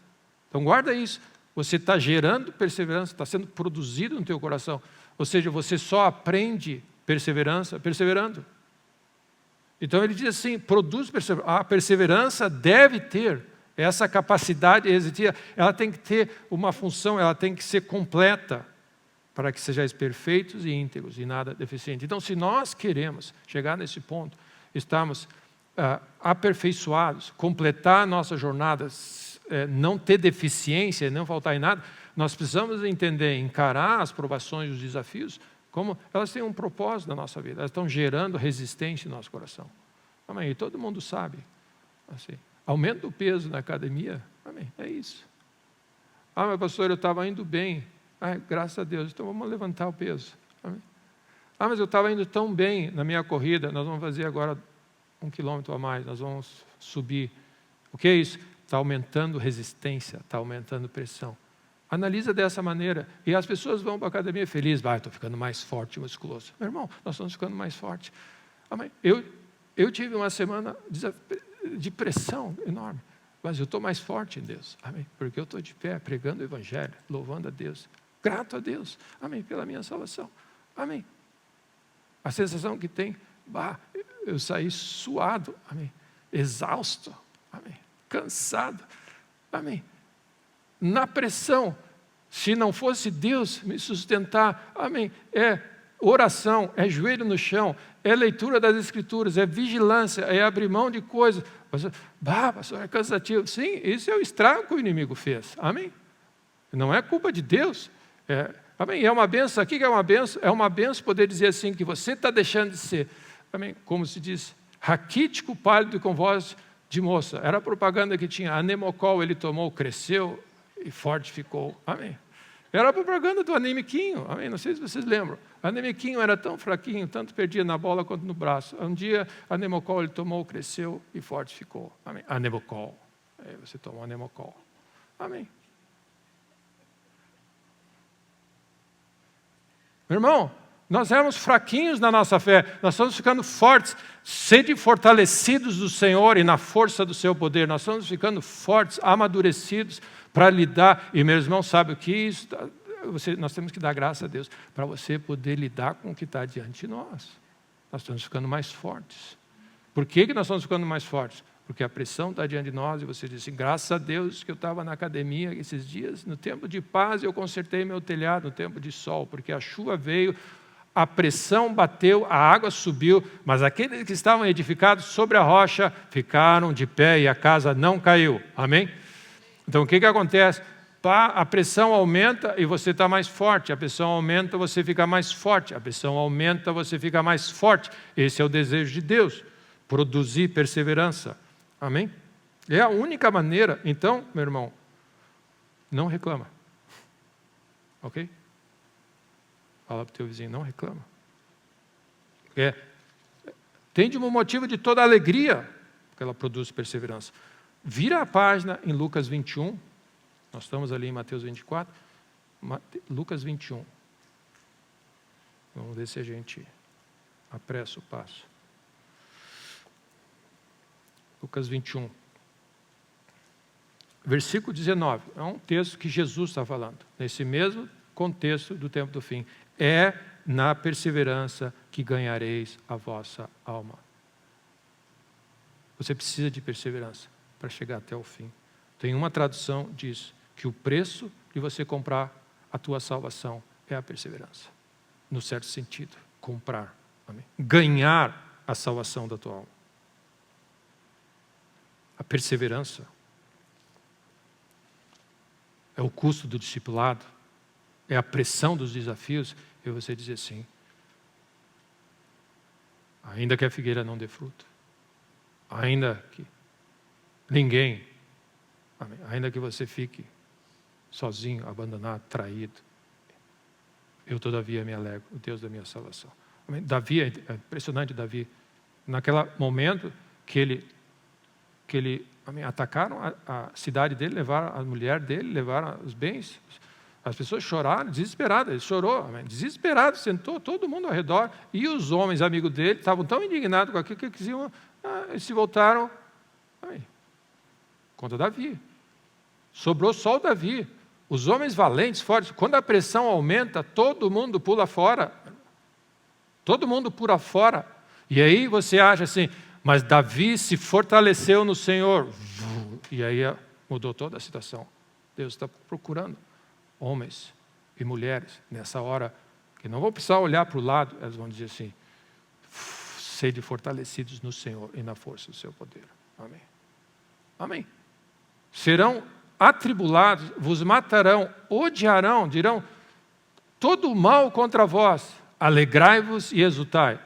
Então guarda isso. Você está gerando perseverança, está sendo produzido no teu coração. Ou seja, você só aprende perseverança perseverando. Então ele diz assim, produz perseverança. A perseverança deve ter essa capacidade, ela tem que ter uma função, ela tem que ser completa, para que sejais perfeitos e íntegros e nada deficiente. Então, se nós queremos chegar nesse ponto, estamos aperfeiçoados, completar a nossa jornada, não ter deficiência, não faltar em nada, nós precisamos entender, encarar as provações e os desafios, como elas têm um propósito na nossa vida, elas estão gerando resistência no nosso coração. Amém? E todo mundo sabe. Assim, aumento o peso na academia, amém? É isso. Mas pastor, eu estava indo bem. Graças a Deus, então vamos levantar o peso. Amém? Mas eu estava indo tão bem na minha corrida, nós vamos fazer agora 1 quilômetro a mais, nós vamos subir. O que é isso? Está aumentando resistência, está aumentando pressão. Analisa dessa maneira, e as pessoas vão para a academia felizes, estou ficando mais forte, musculoso. Meu irmão, nós estamos ficando mais fortes. Amém? Eu tive uma semana de pressão enorme, mas eu estou mais forte em Deus. Amém? Porque eu estou de pé, pregando o Evangelho, louvando a Deus. Grato a Deus, amém, pela minha salvação, amém. A sensação que tem, eu saí suado, amém, exausto, amém, cansado, amém. Na pressão, se não fosse Deus me sustentar, amém, é oração, é joelho no chão, é leitura das Escrituras, é vigilância, é abrir mão de coisas. Pastor, é cansativo. Sim, isso é o estrago que o inimigo fez, amém. Não é culpa de Deus. Amém? É uma benção. Aqui que é uma benção? É uma benção poder dizer assim, que você está deixando de ser, amém? Como se diz, raquítico, pálido e com voz de moça. Era a propaganda que tinha, anemocol ele tomou, cresceu e fortificou. Amém? Era a propaganda do Anemiquinho. Amém? Não sei se vocês lembram. Anemiquinho era tão fraquinho, tanto perdia na bola quanto no braço. Um dia, anemocol ele tomou, cresceu e fortificou. Amém? Anemocol. Você tomou anemocol. Amém? Meu irmão, nós éramos fraquinhos na nossa fé, nós estamos ficando fortes, sede fortalecidos do Senhor e na força do seu poder, nós estamos ficando fortes, amadurecidos para lidar, e meu irmão sabe o que isso, nós temos que dar graça a Deus, para você poder lidar com o que está diante de nós. Nós estamos ficando mais fortes. Por que nós estamos ficando mais fortes? Porque a pressão está diante de nós e você diz assim, graças a Deus que eu estava na academia esses dias, no tempo de paz eu consertei meu telhado, no tempo de sol, porque a chuva veio, a pressão bateu, a água subiu, mas aqueles que estavam edificados sobre a rocha ficaram de pé e a casa não caiu. Amém? Então o que acontece? A pressão aumenta e você está mais forte, a pressão aumenta, você fica mais forte, a pressão aumenta, você fica mais forte. Esse é o desejo de Deus, produzir perseverança. Amém? É a única maneira. Então, meu irmão, não reclama. Ok? Fala para o teu vizinho, não reclama. Tem de um motivo de toda alegria que ela produz perseverança. Vira a página em Lucas 21. Nós estamos ali em Mateus 24. Lucas 21. Vamos ver se a gente apressa o passo. Lucas 21, versículo 19, é um texto que Jesus está falando, nesse mesmo contexto do tempo do fim. É na perseverança que ganhareis a vossa alma. Você precisa de perseverança para chegar até o fim. Tem uma tradução diz que o preço de você comprar a tua salvação é a perseverança. No certo sentido, comprar. Amém? Ganhar a salvação da tua alma. A perseverança é o custo do discipulado, é a pressão dos desafios, e você dizer assim, ainda que a figueira não dê fruto, ainda que ninguém, amém, ainda que você fique sozinho, abandonado, traído, eu todavia me alegro, o Deus da minha salvação. Amém? Davi, é impressionante Davi, naquele momento que ele atacaram a cidade dele, levaram a mulher dele, levaram os bens, As pessoas choraram, desesperadas. Ele chorou, amém? Desesperado, sentou todo mundo ao redor. E os homens, amigos dele, estavam tão indignados com aquilo que quisiam, eles se voltaram, amém, contra Davi. Sobrou só o Davi. Os homens valentes, fortes, quando a pressão aumenta, todo mundo pula fora. Todo mundo pula fora. E aí você acha assim, mas Davi se fortaleceu no Senhor. E aí mudou toda a situação. Deus está procurando homens e mulheres nessa hora, que não vão precisar olhar para o lado, elas vão dizer assim, sede fortalecidos no Senhor e na força do seu poder. Amém. Amém. Serão atribulados, vos matarão, odiarão, dirão todo mal contra vós, alegrai-vos e exultai.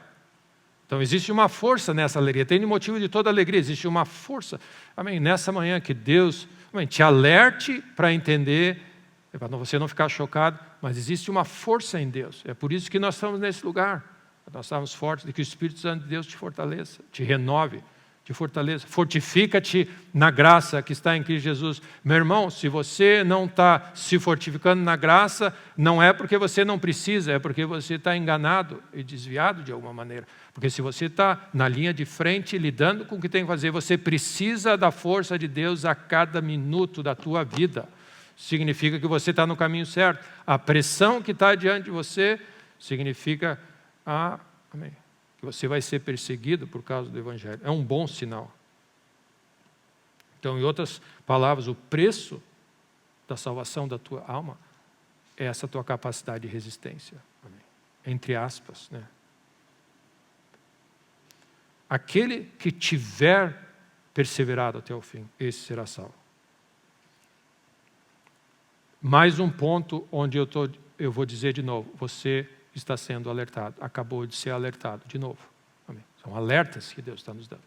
Então existe uma força nessa alegria, tem motivo de toda alegria, existe uma força, amém, nessa manhã que Deus, amém, te alerte para entender, para você não ficar chocado, mas existe uma força em Deus, é por isso que nós estamos nesse lugar, nós estamos fortes de que o Espírito Santo de Deus te fortaleça, te renove, te fortaleça, fortifica-te na graça que está em Cristo Jesus. Meu irmão, se você não está se fortificando na graça, não é porque você não precisa, é porque você está enganado e desviado de alguma maneira. Porque se você está na linha de frente, lidando com o que tem que fazer, você precisa da força de Deus a cada minuto da tua vida. Significa que você está no caminho certo. A pressão que está diante de você significa, amém, que você vai ser perseguido por causa do Evangelho. É um bom sinal. Então, em outras palavras, o preço da salvação da tua alma é essa tua capacidade de resistência. Amém. Entre aspas, né? Aquele que tiver perseverado até o fim, esse será salvo. Mais um ponto onde eu vou dizer de novo, você está sendo alertado, acabou de ser alertado de novo. Amém. São alertas que Deus está nos dando.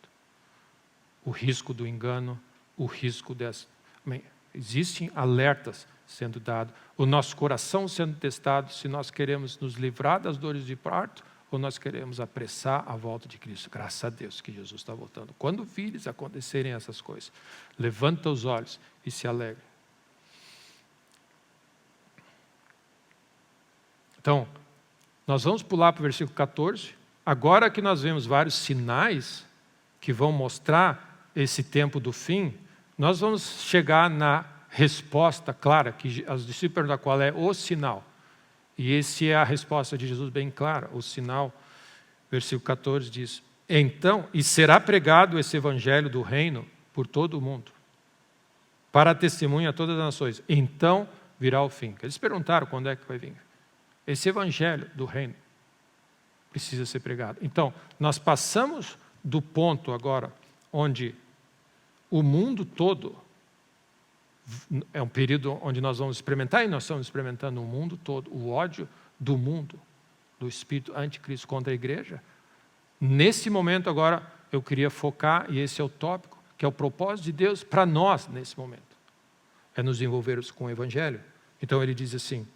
O risco do engano, o risco dessa. Amém. Existem alertas sendo dados, o nosso coração sendo testado, se nós queremos nos livrar das dores de parto, ou nós queremos apressar a volta de Cristo. Graças a Deus que Jesus está voltando. Quando vires acontecerem essas coisas, levanta os olhos e se alegre. Então, nós vamos pular para o versículo 14. Agora que nós vemos vários sinais que vão mostrar esse tempo do fim, nós vamos chegar na resposta clara, que os discípulos perguntam qual é o sinal. E essa é a resposta de Jesus bem clara. O sinal, versículo 14 diz, então, e será pregado esse evangelho do reino por todo o mundo, para testemunha a todas as nações. Então virá o fim. Eles perguntaram quando é que vai vir. Esse evangelho do reino precisa ser pregado. Então, nós passamos do ponto agora onde o mundo todo, é um período onde nós vamos experimentar, e nós estamos experimentando o mundo todo, o ódio do mundo, do espírito anticristo contra a igreja. Nesse momento agora, eu queria focar, e esse é o tópico, que é o propósito de Deus para nós nesse momento. É nos envolvermos com o evangelho. Então ele diz assim,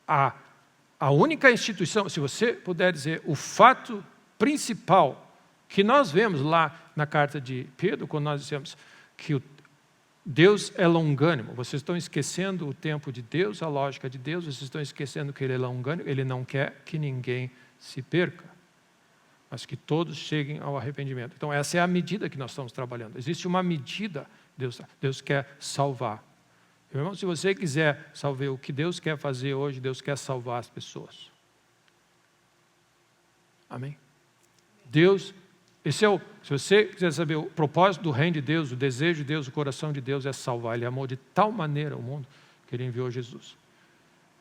a única instituição, se você puder dizer, o fato principal que nós vemos lá na carta de Pedro, quando nós dizemos que Deus é longânimo, vocês estão esquecendo o tempo de Deus, a lógica de Deus, vocês estão esquecendo que Ele é longânimo, Ele não quer que ninguém se perca, mas que todos cheguem ao arrependimento. Então essa é a medida que nós estamos trabalhando. Existe uma medida, Deus quer salvar. Meu irmão, se você quiser saber o que Deus quer fazer hoje, Deus quer salvar as pessoas. Amém? Deus, se você quiser saber o propósito do reino de Deus, o desejo de Deus, o coração de Deus é salvar. Ele amou de tal maneira o mundo que Ele enviou Jesus.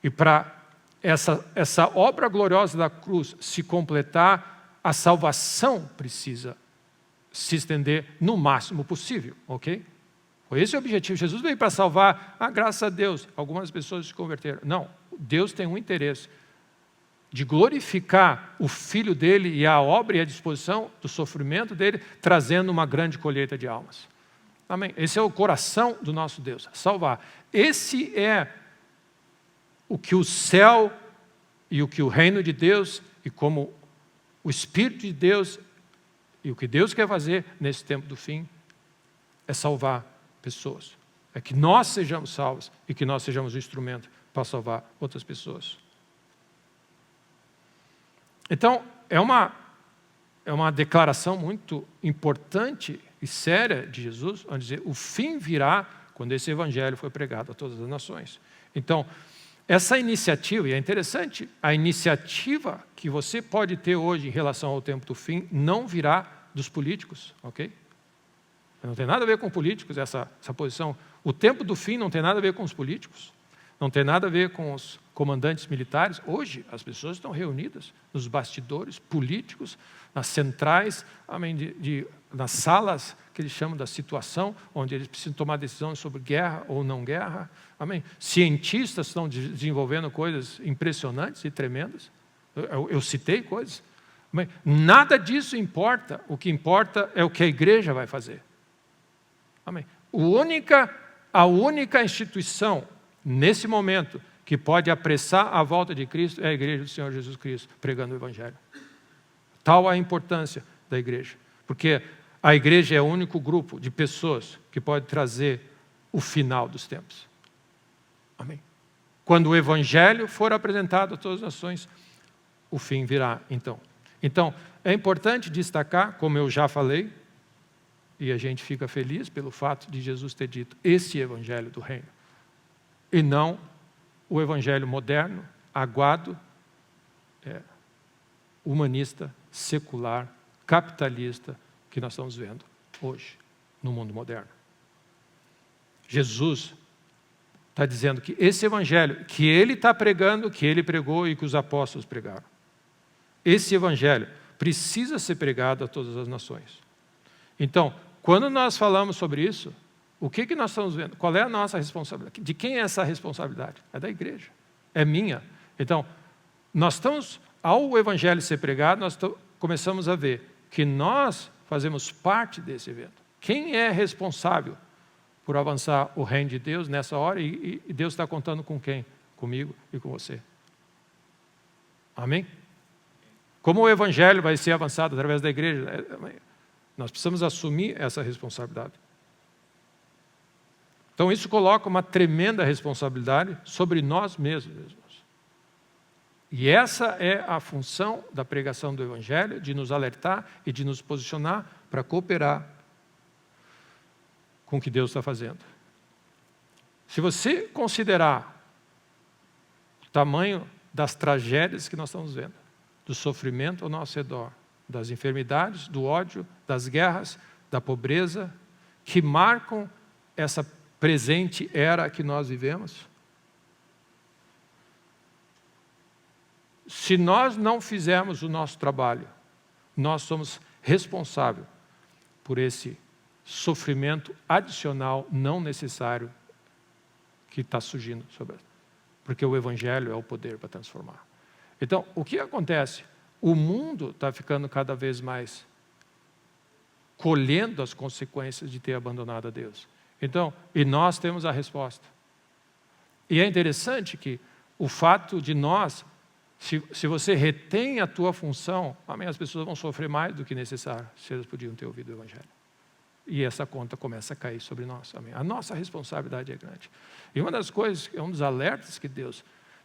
E para essa obra gloriosa da cruz se completar, a salvação precisa se estender no máximo possível, ok? Foi esse o objetivo. Jesus veio para salvar, graças a Deus, algumas pessoas se converteram. Não, Deus tem um interesse de glorificar o Filho dele e a obra e a disposição do sofrimento dele, trazendo uma grande colheita de almas. Amém? Esse é o coração do nosso Deus, salvar. Esse é o que o céu e o que o reino de Deus, e como o Espírito de Deus, e o que Deus quer fazer nesse tempo do fim, é salvar pessoas, é que nós sejamos salvos e que nós sejamos um instrumento para salvar outras pessoas. Então, é uma declaração muito importante e séria de Jesus, onde dizer, o fim virá quando esse evangelho foi pregado a todas as nações. Então, essa iniciativa, e é interessante, a iniciativa que você pode ter hoje em relação ao tempo do fim, não virá dos políticos, ok? Não tem nada a ver com políticos, essa posição. O tempo do fim não tem nada a ver com os políticos, não tem nada a ver com os comandantes militares. Hoje, as pessoas estão reunidas nos bastidores políticos, nas centrais, nas salas que eles chamam da situação, onde eles precisam tomar decisões sobre guerra ou não guerra. Amém? Cientistas estão desenvolvendo coisas impressionantes e tremendas. Eu citei coisas. Amém? Nada disso importa. O que importa é o que a igreja vai fazer. Amém? A única instituição, nesse momento, que pode apressar a volta de Cristo é a igreja do Senhor Jesus Cristo, pregando o evangelho. Tal a importância da igreja. Porque a igreja é o único grupo de pessoas que pode trazer o final dos tempos. Amém? Quando o evangelho for apresentado a todas as nações, o fim virá, então. Então, é importante destacar, como eu já falei, e a gente fica feliz pelo fato de Jesus ter dito esse evangelho do reino, e não o evangelho moderno, aguado, humanista, secular, capitalista, que nós estamos vendo hoje, no mundo moderno. Jesus está dizendo que esse evangelho, que ele está pregando, que ele pregou e que os apóstolos pregaram, esse evangelho precisa ser pregado a todas as nações. Então, quando nós falamos sobre isso, o que nós estamos vendo? Qual é a nossa responsabilidade? De quem é essa responsabilidade? É da igreja. É minha. Então, nós estamos, ao evangelho ser pregado, nós começamos a ver que nós fazemos parte desse evento. Quem é responsável por avançar o reino de Deus nessa hora? E Deus está contando com quem? Comigo e com você. Amém? Como o evangelho vai ser avançado através da igreja? Nós precisamos assumir essa responsabilidade. Então isso coloca uma tremenda responsabilidade sobre nós mesmos. E essa é a função da pregação do evangelho, de nos alertar e de nos posicionar para cooperar com o que Deus está fazendo. Se você considerar o tamanho das tragédias que nós estamos vendo, do sofrimento ao nosso redor, das enfermidades, do ódio, das guerras, da pobreza, que marcam essa presente era que nós vivemos, se nós não fizermos o nosso trabalho, nós somos responsáveis por esse sofrimento adicional não necessário que está surgindo sobre, porque o evangelho é o poder para transformar. Então, o que acontece? O mundo está ficando cada vez mais colhendo as consequências de ter abandonado a Deus. Então, e nós temos a resposta. E é interessante que o fato de nós, se você retém a tua função, amém, as pessoas vão sofrer mais do que necessário, se elas podiam ter ouvido o evangelho. E essa conta começa a cair sobre nós, amém. A nossa responsabilidade é grande. E uma das coisas, um dos alertas que Deus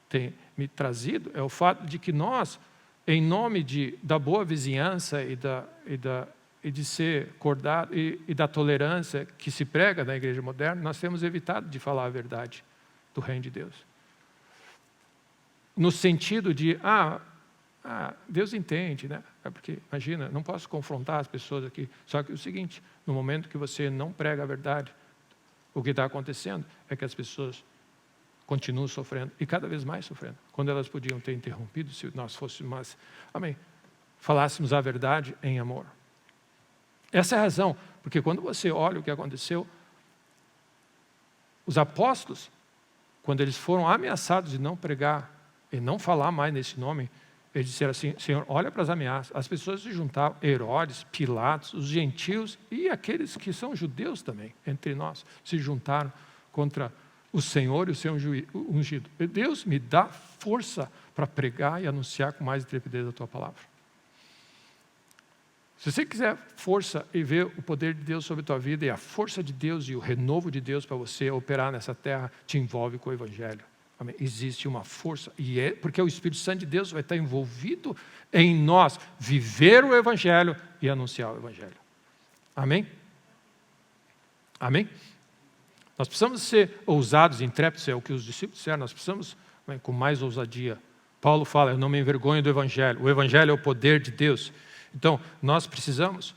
tem me trazido, é o fato de que nós, em nome da boa vizinhança e de ser acordado e da tolerância que se prega na igreja moderna, nós temos evitado de falar a verdade do reino de Deus. No sentido de, Deus entende, né? É porque, imagina, não posso confrontar as pessoas aqui. Só que é o seguinte, no momento que você não prega a verdade, o que está acontecendo é que as pessoas continuam sofrendo, e cada vez mais sofrendo, quando elas podiam ter interrompido, se nós fôssemos, falássemos a verdade em amor. Essa é a razão, porque quando você olha o que aconteceu, os apóstolos, quando eles foram ameaçados de não pregar e não falar mais nesse nome, eles disseram assim, Senhor, olha para as ameaças. As pessoas se juntavam, Herodes, Pilatos, os gentios e aqueles que são judeus também, entre nós, se juntaram contra o Senhor e o seu ungido. Deus me dá força para pregar e anunciar com mais intrepidez a tua palavra. Se você quiser força e ver o poder de Deus sobre a tua vida e a força de Deus e o renovo de Deus para você operar nessa terra, te envolve com o Evangelho. Amém? Existe uma força, e é porque o Espírito Santo de Deus vai estar envolvido em nós viver o Evangelho e anunciar o Evangelho. Amém? Amém? Nós precisamos ser ousados, intrépidos, é o que os discípulos disseram, nós precisamos, com mais ousadia. Paulo fala, eu não me envergonho do Evangelho. O Evangelho é o poder de Deus. Então, nós precisamos,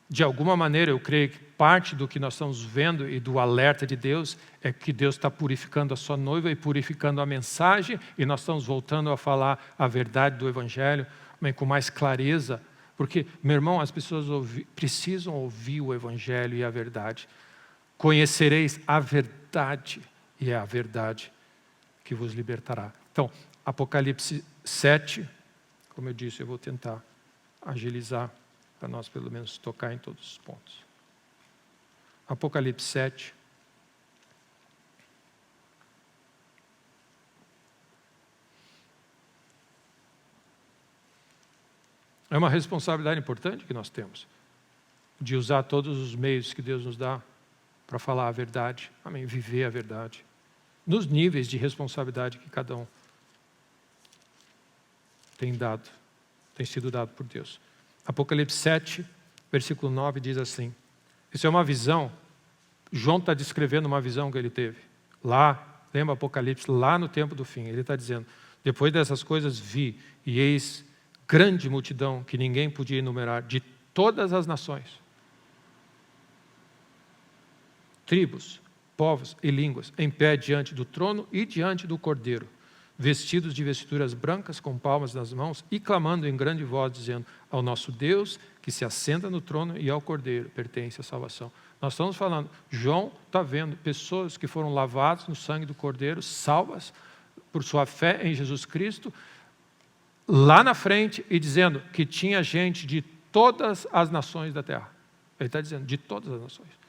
de alguma maneira, eu creio que parte do que nós estamos vendo e do alerta de Deus é que Deus está purificando a sua noiva e purificando a mensagem, e nós estamos voltando a falar a verdade do Evangelho com mais clareza, porque, meu irmão, as pessoas precisam ouvir o Evangelho e a verdade. Conhecereis a verdade, e é a verdade que vos libertará. Então, Apocalipse 7, como eu disse, eu vou tentar agilizar para nós pelo menos tocar em todos os pontos. Apocalipse 7. É uma responsabilidade importante que nós temos, de usar todos os meios que Deus nos dá para falar a verdade, amém, viver a verdade, nos níveis de responsabilidade que cada um tem sido dado por Deus. Apocalipse 7, versículo 9 diz assim, isso é uma visão, João está descrevendo uma visão que ele teve, lá, lembra Apocalipse, lá no tempo do fim, ele está dizendo, depois dessas coisas vi, e eis grande multidão, que ninguém podia enumerar, de todas as nações, tribos, povos e línguas, em pé diante do trono e diante do Cordeiro, vestidos de vestiduras brancas, com palmas nas mãos, e clamando em grande voz, dizendo, ao nosso Deus, que se assenta no trono, e ao Cordeiro pertence a salvação. Nós estamos falando, João está vendo pessoas que foram lavadas no sangue do Cordeiro, salvas por sua fé em Jesus Cristo, lá na frente, e dizendo que tinha gente de todas as nações da terra. Ele está dizendo, de todas as nações.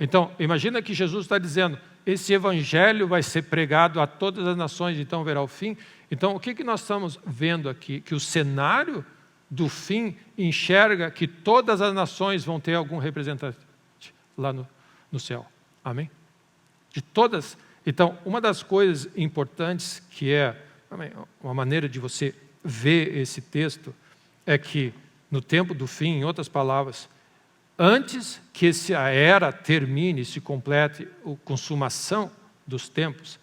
Então, imagina que Jesus está dizendo, esse evangelho vai ser pregado a todas as nações, então verá o fim. Então, o que nós estamos vendo aqui? Que o cenário do fim enxerga que todas as nações vão ter algum representante lá no céu. Amém? De todas. Então, uma das coisas importantes que é uma maneira de você ver esse texto é que no tempo do fim, em outras palavras, antes que a era termine, se complete a consumação dos tempos,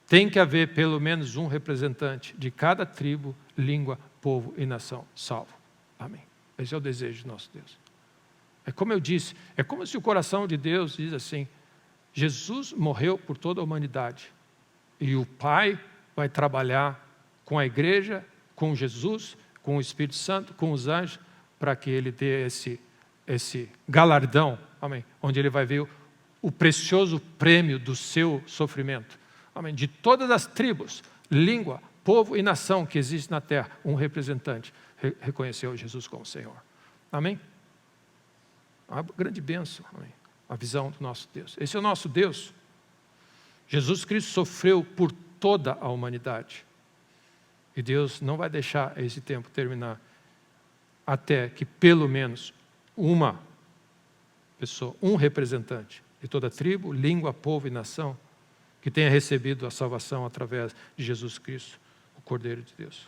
tem que haver pelo menos um representante de cada tribo, língua, povo e nação salvo. Amém. Esse é o desejo de nosso Deus. É como eu disse, é como se o coração de Deus diz assim, Jesus morreu por toda a humanidade e o Pai vai trabalhar com a igreja, com Jesus, com o Espírito Santo, com os anjos, para que ele dê esse galardão, amém, onde ele vai ver o precioso prêmio do seu sofrimento. Amém. De todas as tribos, língua, povo e nação que existe na terra, um representante reconheceu Jesus como Senhor. Amém? Uma grande bênção, amém. A visão do nosso Deus. Esse é o nosso Deus. Jesus Cristo sofreu por toda a humanidade. E Deus não vai deixar esse tempo terminar até que pelo menos uma pessoa, um representante de toda tribo, língua, povo e nação, que tenha recebido a salvação através de Jesus Cristo, o Cordeiro de Deus.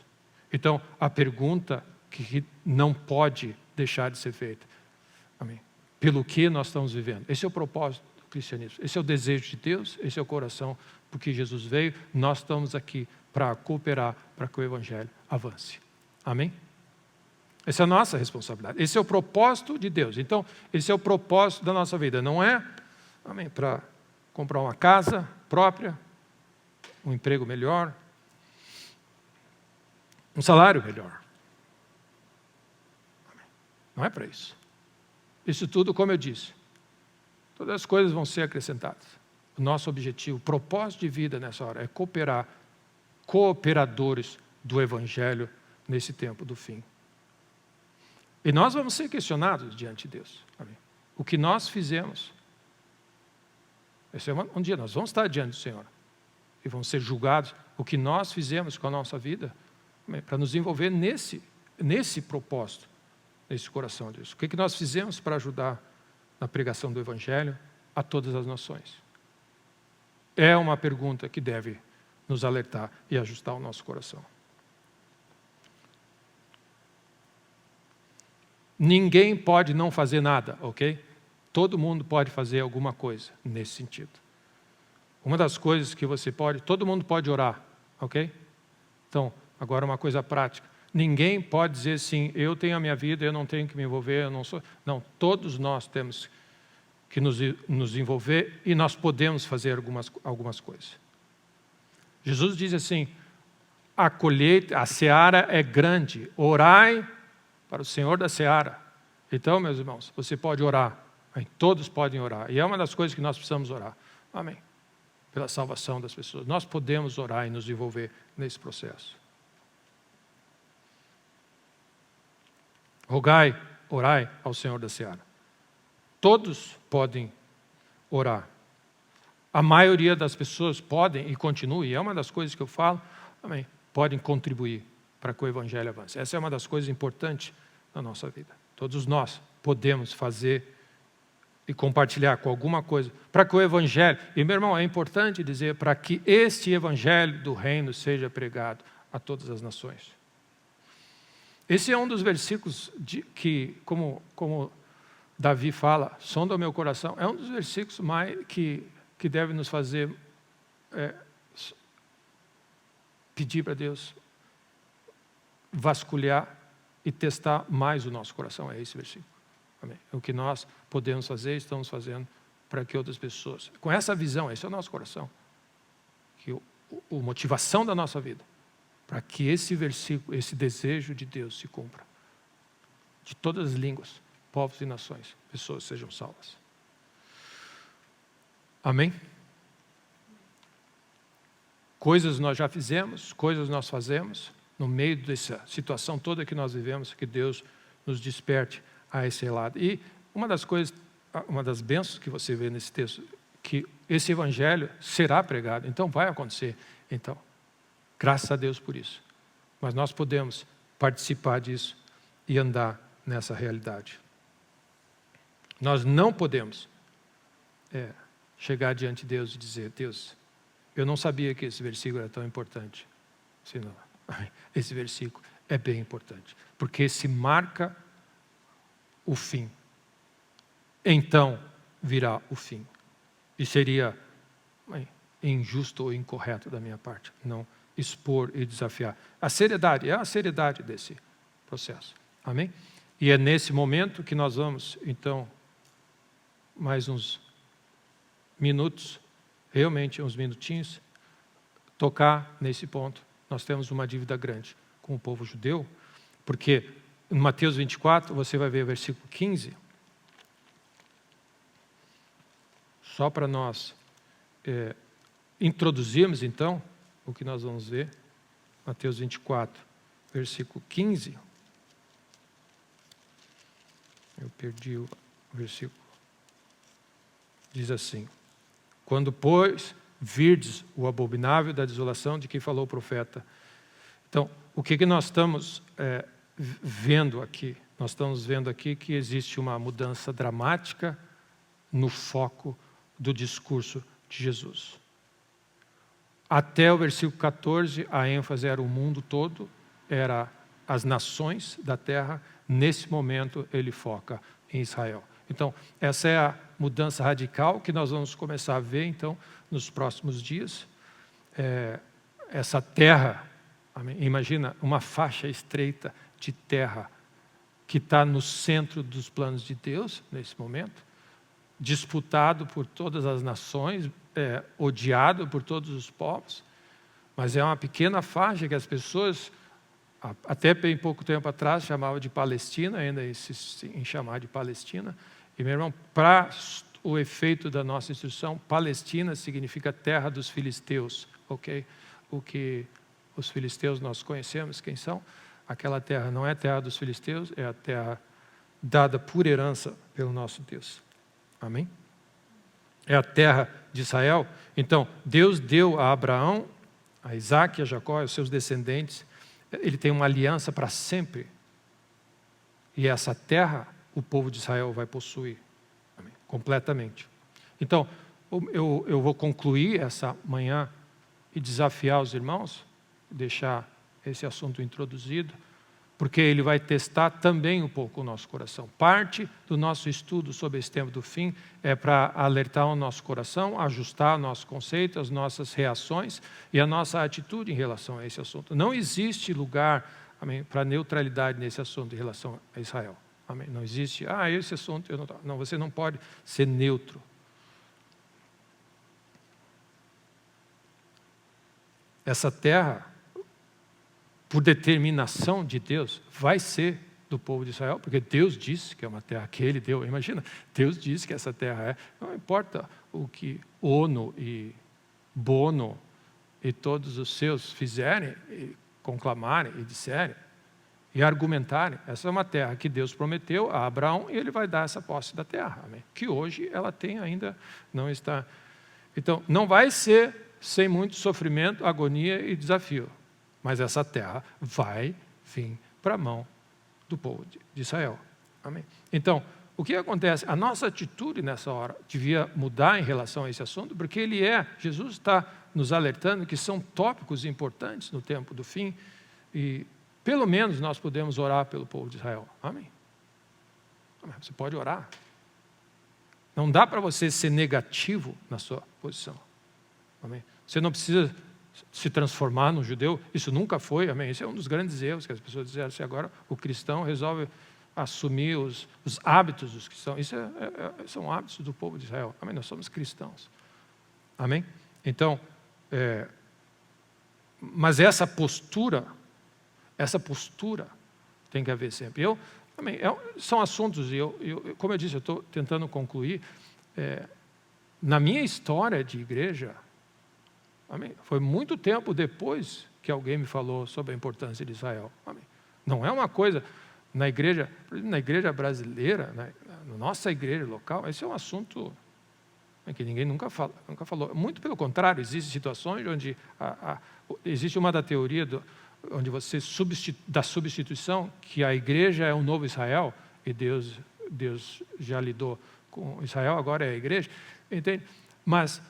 Então, a pergunta que não pode deixar de ser feita, amém, pelo que nós estamos vivendo? Esse é o propósito do cristianismo, esse é o desejo de Deus, esse é o coração, porque Jesus veio, nós estamos aqui para cooperar para que o Evangelho avance. Amém? Essa é a nossa responsabilidade. Esse é o propósito de Deus. Então, esse é o propósito da nossa vida. Não é, amém, para comprar uma casa própria, um emprego melhor, um salário melhor. Amém. Não é para isso. Isso tudo, como eu disse, todas as coisas vão ser acrescentadas. O nosso objetivo, o propósito de vida nessa hora é cooperar, cooperadores do Evangelho nesse tempo do fim. E nós vamos ser questionados diante de Deus. Amém. O que nós fizemos. Esse é um dia nós vamos estar diante do Senhor. E vamos ser julgados o que nós fizemos com a nossa vida. Para nos envolver nesse propósito nesse coração disso. O que nós fizemos para ajudar na pregação do Evangelho a todas as nações? É uma pergunta que deve nos alertar e ajustar o nosso coração. Ninguém pode não fazer nada, ok? Todo mundo pode fazer alguma coisa nesse sentido. Uma das coisas que você pode, todo mundo pode orar, ok? Então, agora uma coisa prática. Ninguém pode dizer assim, eu tenho a minha vida, eu não tenho que me envolver, eu não sou... Não, todos nós temos que nos envolver e nós podemos fazer algumas coisas. Jesus diz assim, a colheita, a seara é grande, orai para o Senhor da seara. Então, meus irmãos, você pode orar, todos podem orar, e é uma das coisas que nós precisamos orar. Amém. Pela salvação das pessoas. Nós podemos orar e nos envolver nesse processo. Rogai, orai ao Senhor da seara. Todos podem orar. A maioria das pessoas podem e continuam, e é uma das coisas que eu falo, amém, podem contribuir para que o Evangelho avance. Essa é uma das coisas importantes na nossa vida. Todos nós podemos fazer e compartilhar com alguma coisa, para que o Evangelho, e meu irmão, é importante dizer, para que este Evangelho do Reino seja pregado a todas as nações. Esse é um dos versículos que, como Davi fala, sonda o meu coração, é um dos versículos mais que deve nos fazer pedir para Deus vasculhar e testar mais o nosso coração, é esse versículo. Amém. O que nós podemos fazer, estamos fazendo para que outras pessoas, com essa visão, esse é o nosso coração, que a motivação da nossa vida, para que esse versículo, esse desejo de Deus se cumpra, de todas as línguas, povos e nações, pessoas sejam salvas. Amém? Coisas nós já fizemos, coisas nós fazemos, no meio dessa situação toda que nós vivemos, que Deus nos desperte a esse lado. E uma das coisas, uma das bênçãos que você vê nesse texto, que esse Evangelho será pregado, então vai acontecer. Então, graças a Deus por isso. Mas nós podemos participar disso e andar nessa realidade. Nós não podemos chegar diante de Deus e dizer, Deus, eu não sabia que esse versículo era tão importante. Senão, esse versículo é bem importante, porque se marca o fim. Então virá o fim. E seria injusto ou incorreto da minha parte não expor e desafiar. A seriedade, é a seriedade desse processo. Amém? E é nesse momento que nós vamos, então, mais uns minutos, realmente uns minutinhos, tocar nesse ponto. Nós temos uma dívida grande com o povo judeu, porque em Mateus 24, você vai ver o versículo 15, só para nós introduzirmos, então, o que nós vamos ver. Mateus 24, versículo 15. Eu perdi o versículo. Diz assim, quando, pois, virdes o abominável da desolação de que falou o profeta. Então, o que nós estamos vendo aqui? Nós estamos vendo aqui que existe uma mudança dramática no foco do discurso de Jesus. Até o versículo 14, a ênfase era o mundo todo, era as nações da terra. Nesse momento, ele foca em Israel. Então, essa é a mudança radical que nós vamos começar a ver, então, nos próximos dias. Essa terra, imagina uma faixa estreita de terra que está no centro dos planos de Deus, nesse momento, disputado por todas as nações, odiado por todos os povos, mas é uma pequena faixa que as pessoas, até bem pouco tempo atrás, chamavam de Palestina, ainda insistem em chamar de Palestina. E, meu irmão, para o efeito da nossa instrução, Palestina significa terra dos filisteus, ok? O que os filisteus nós conhecemos, quem são? Aquela terra não é terra dos filisteus, é a terra dada por herança pelo nosso Deus. Amém? É a terra de Israel. Então, Deus deu a Abraão, a Isaac e a Jacó, aos seus descendentes, ele tem uma aliança para sempre. E essa terra, o povo de Israel vai possuir. Amém? Completamente. Então, eu vou concluir essa manhã e desafiar os irmãos, deixar esse assunto introduzido, porque ele vai testar também um pouco o nosso coração. Parte do nosso estudo sobre esse tempo do fim é para alertar o nosso coração, ajustar o nosso conceito, as nossas reações e a nossa atitude em relação a esse assunto. Não existe lugar, amém, para neutralidade nesse assunto em relação a Israel. Amém? Não existe, esse assunto, não, você não pode ser neutro. Essa terra, por determinação de Deus, vai ser do povo de Israel, porque Deus disse que é uma terra que Ele deu. Imagina, Deus disse que essa terra é. Não importa o que ONU e Bono e todos os seus fizerem, e conclamarem e disserem, e argumentarem. Essa é uma terra que Deus prometeu a Abraão e Ele vai dar essa posse da terra. Amém? Que hoje ela tem ainda, não está. Então, não vai ser sem muito sofrimento, agonia e desafio. Mas essa terra vai vir para a mão do povo de Israel. Amém? Então, o que acontece? A nossa atitude nessa hora devia mudar em relação a esse assunto, porque Jesus está nos alertando que são tópicos importantes no tempo do fim, e pelo menos nós podemos orar pelo povo de Israel. Amém? Você pode orar. Não dá para você ser negativo na sua posição. Amém? Você não precisa se transformar num judeu, isso nunca foi, amém? Esse é um dos grandes erros que as pessoas disseram assim, agora o cristão resolve assumir os hábitos dos cristãos. Isso são hábitos do povo de Israel. Amém? Nós somos cristãos. Amém? Então, mas essa postura tem que haver sempre. Amém? São assuntos, e como eu disse, eu estou tentando concluir, na minha história de igreja, amém? Foi muito tempo depois que alguém me falou sobre a importância de Israel. Amém? Não é uma coisa, na igreja brasileira, na nossa igreja local, esse é um assunto que ninguém nunca falou. Muito pelo contrário, existem situações onde existe uma da teoria onde você da substituição, que a igreja é um novo Israel, e Deus já lidou com Israel, agora é a igreja, entende? Mas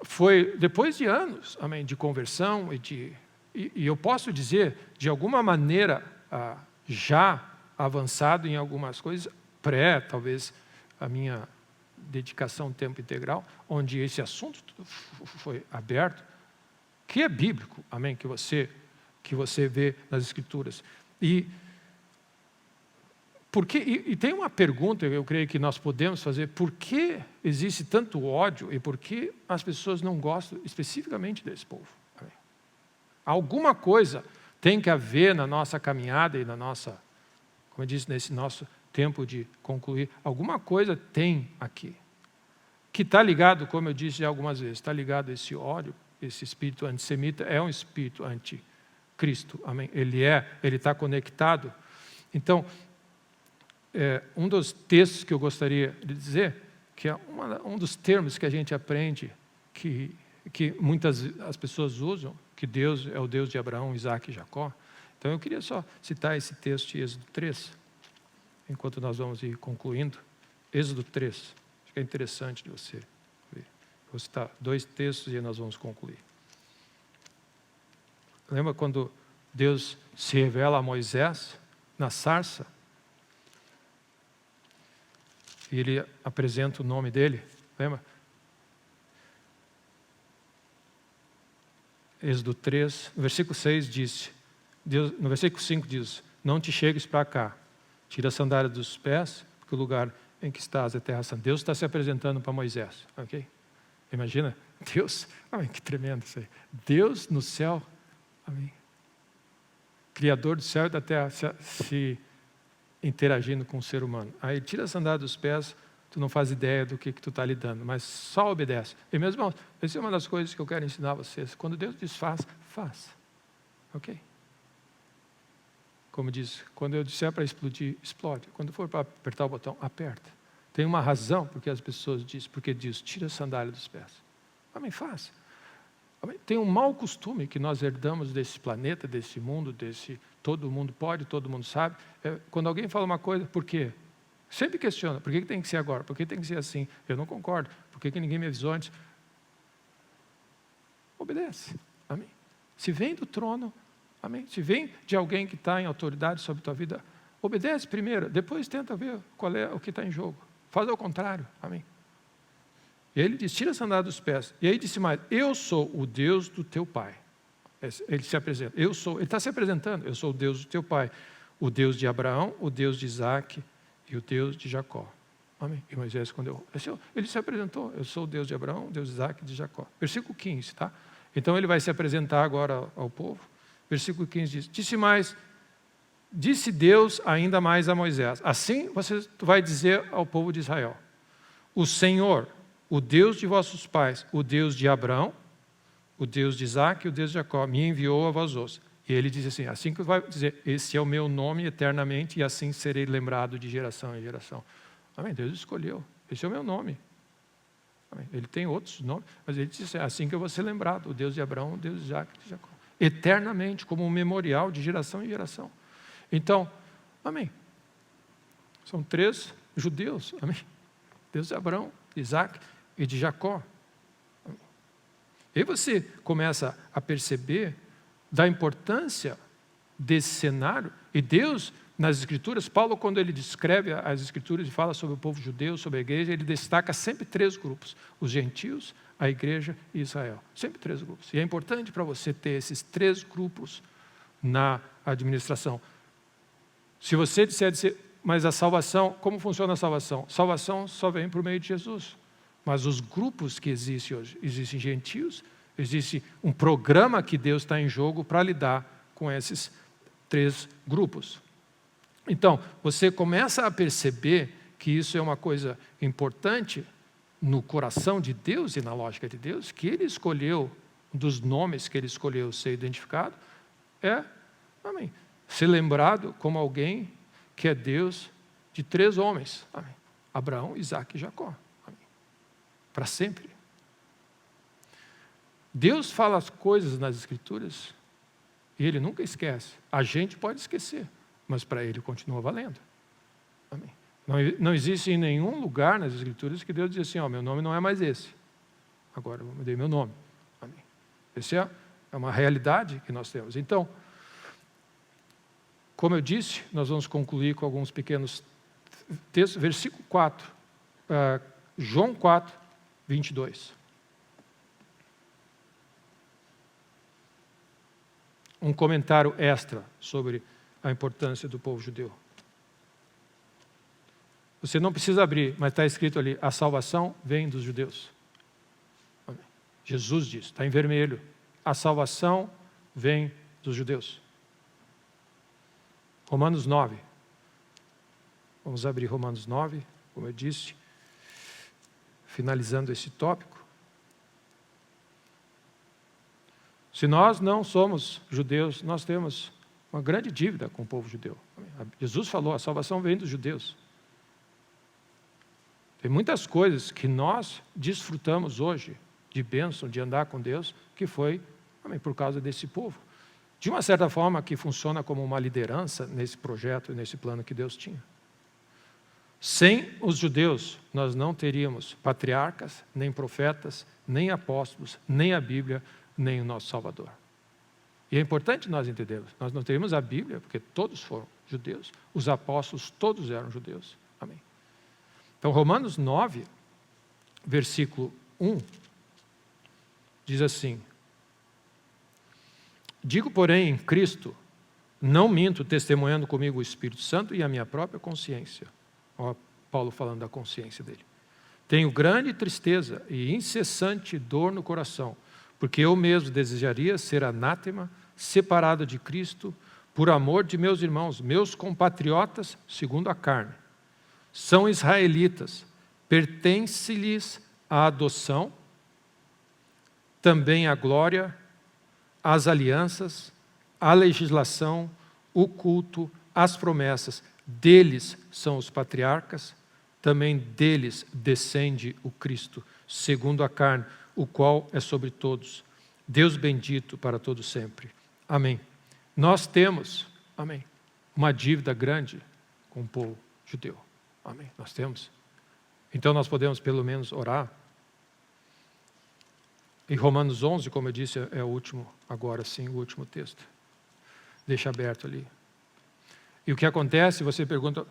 foi depois de anos, amém, de conversão e eu posso dizer, de alguma maneira, já avançado em algumas coisas, talvez, a minha dedicação tempo integral, onde esse assunto foi aberto, que é bíblico, amém, que você vê nas Escrituras. E tem uma pergunta, eu creio que nós podemos fazer: por que existe tanto ódio e por que as pessoas não gostam especificamente desse povo? Amém? Alguma coisa tem que haver na nossa caminhada e na nossa, como eu disse, nesse nosso tempo de concluir, alguma coisa tem aqui, que está ligado, como eu disse algumas vezes, está ligado a esse ódio, esse espírito antissemita, é um espírito anticristo, amém? Ele está conectado. Então, um dos textos que eu gostaria de dizer, que é um dos termos que a gente aprende, que muitas as pessoas usam, que Deus é o Deus de Abraão, Isaac e Jacó. Então eu queria só citar esse texto de Êxodo 3, enquanto nós vamos ir concluindo. Êxodo 3, acho que é interessante de você ver. Vou citar 2 textos e nós vamos concluir. Lembra quando Deus se revela a Moisés na sarça? E ele apresenta o nome dele, lembra? Êxodo 3, no versículo 6 diz, no versículo 5 diz: não te chegues para cá, tira a sandália dos pés, porque o lugar em que estás é terra santa. Deus está se apresentando para Moisés, ok? Imagina, Deus, amém, que tremendo isso aí. Deus no céu, amém, Criador do céu e da terra, se interagindo com o ser humano. Aí tira a sandália dos pés, tu não faz ideia do que tu está lidando, mas só obedece. E meus irmãos, essa é uma das coisas que eu quero ensinar a vocês. Quando Deus diz faz, faz. Ok? Como diz, quando eu disser para explodir, explode. Quando for para apertar o botão, aperta. Tem uma razão porque as pessoas dizem, porque Deus tira a sandália dos pés. Amém, faz. Tem um mau costume que nós herdamos desse planeta, desse mundo, todo mundo pode, todo mundo sabe. Quando alguém fala uma coisa, por quê? Sempre questiona, por que tem que ser agora? Por que tem que ser assim? Eu não concordo. Por que ninguém me avisou antes? Obedece. Amém? Se vem do trono, amém? Se vem de alguém que está em autoridade sobre a tua vida, obedece primeiro, depois tenta ver qual é o que está em jogo. Faz ao contrário. Amém? E aí ele diz, tira a sandália dos pés. E aí disse mais, eu sou o Deus do teu pai. Ele se apresenta, ele está se apresentando, eu sou o Deus do teu pai. O Deus de Abraão, o Deus de Isaac e o Deus de Jacó. Amém? E Moisés respondeu, ele se apresentou, eu sou o Deus de Abraão, o Deus de Isaac e de Jacó. Versículo 15, tá? Então ele vai se apresentar agora ao povo. Versículo 15 diz, disse Deus ainda mais a Moisés, assim você vai dizer ao povo de Israel, o Senhor, o Deus de vossos pais, o Deus de Abraão, o Deus de Isaac e o Deus de Jacó, me enviou a vós outros. E ele diz assim que vai dizer, esse é o meu nome eternamente e assim serei lembrado de geração em geração. Amém? Deus escolheu, esse é o meu nome. Amém? Ele tem outros nomes, mas ele disse assim que eu vou ser lembrado, o Deus de Abraão, o Deus de Isaac e de Jacó. Eternamente, como um memorial de geração em geração. Então, amém. São 3 judeus, amém. Deus de Abraão, de Isaac e de Jacó. Amém. E aí você começa a perceber da importância desse cenário. E Deus, nas Escrituras, Paulo, quando ele descreve as Escrituras e fala sobre o povo judeu, sobre a igreja, ele destaca sempre 3 grupos. Os gentios, a igreja e Israel. Sempre 3 grupos. E é importante para você ter esses 3 grupos na administração. Se você disser, mas a salvação, como funciona a salvação? Salvação só vem por meio de Jesus. Mas os grupos que existem hoje, existem gentios, existe um programa que Deus está em jogo para lidar com esses 3 grupos. Então, você começa a perceber que isso é uma coisa importante no coração de Deus e na lógica de Deus, que Ele escolheu, um dos nomes que Ele escolheu ser identificado, amém, ser lembrado como alguém que é Deus de 3 homens. Amém. Abraão, Isaac e Jacó. Para sempre. Deus fala as coisas nas Escrituras e Ele nunca esquece. A gente pode esquecer, mas para Ele continua valendo. Amém. Não existe em nenhum lugar nas Escrituras que Deus diz assim, meu nome não é mais esse. Agora eu mudei meu nome. Amém. Essa é uma realidade que nós temos. Então, como eu disse, nós vamos concluir com alguns pequenos textos. Versículo 4, João 4, 22. Um comentário extra sobre a importância do povo judeu. Você não precisa abrir, mas está escrito ali, a salvação vem dos judeus. Amém. Jesus diz, está em vermelho, a salvação vem dos judeus. Romanos 9. Vamos abrir Romanos 9, como eu disse, finalizando esse tópico. Se nós não somos judeus, nós temos uma grande dívida com o povo judeu. Jesus falou, a salvação vem dos judeus. Tem muitas coisas que nós desfrutamos hoje de bênção, de andar com Deus, que foi por causa desse povo. De uma certa forma, que funciona como uma liderança nesse projeto e nesse plano que Deus tinha. Sem os judeus, nós não teríamos patriarcas, nem profetas, nem apóstolos, nem a Bíblia, nem o nosso Salvador. E é importante nós entendermos, nós não teríamos a Bíblia, porque todos foram judeus, os apóstolos todos eram judeus. Amém. Então, Romanos 9, versículo 1, diz assim, digo, porém, em Cristo, não minto, testemunhando comigo o Espírito Santo e a minha própria consciência. Ó, Paulo falando da consciência dele. Tenho grande tristeza e incessante dor no coração, porque eu mesmo desejaria ser anátema, separado de Cristo, por amor de meus irmãos, meus compatriotas, segundo a carne. São israelitas, pertence-lhes a adoção, também a glória, as alianças, a legislação, o culto, as promessas. Deles são os patriarcas, também deles descende o Cristo, segundo a carne, o qual é sobre todos. Deus bendito para todo sempre. Amém. Nós temos, amém, uma dívida grande com o povo judeu. Amém. Nós temos. Então nós podemos pelo menos orar. E Romanos 11, como eu disse, é o último, agora sim, o último texto. Deixa aberto ali. E o que acontece, você pergunta,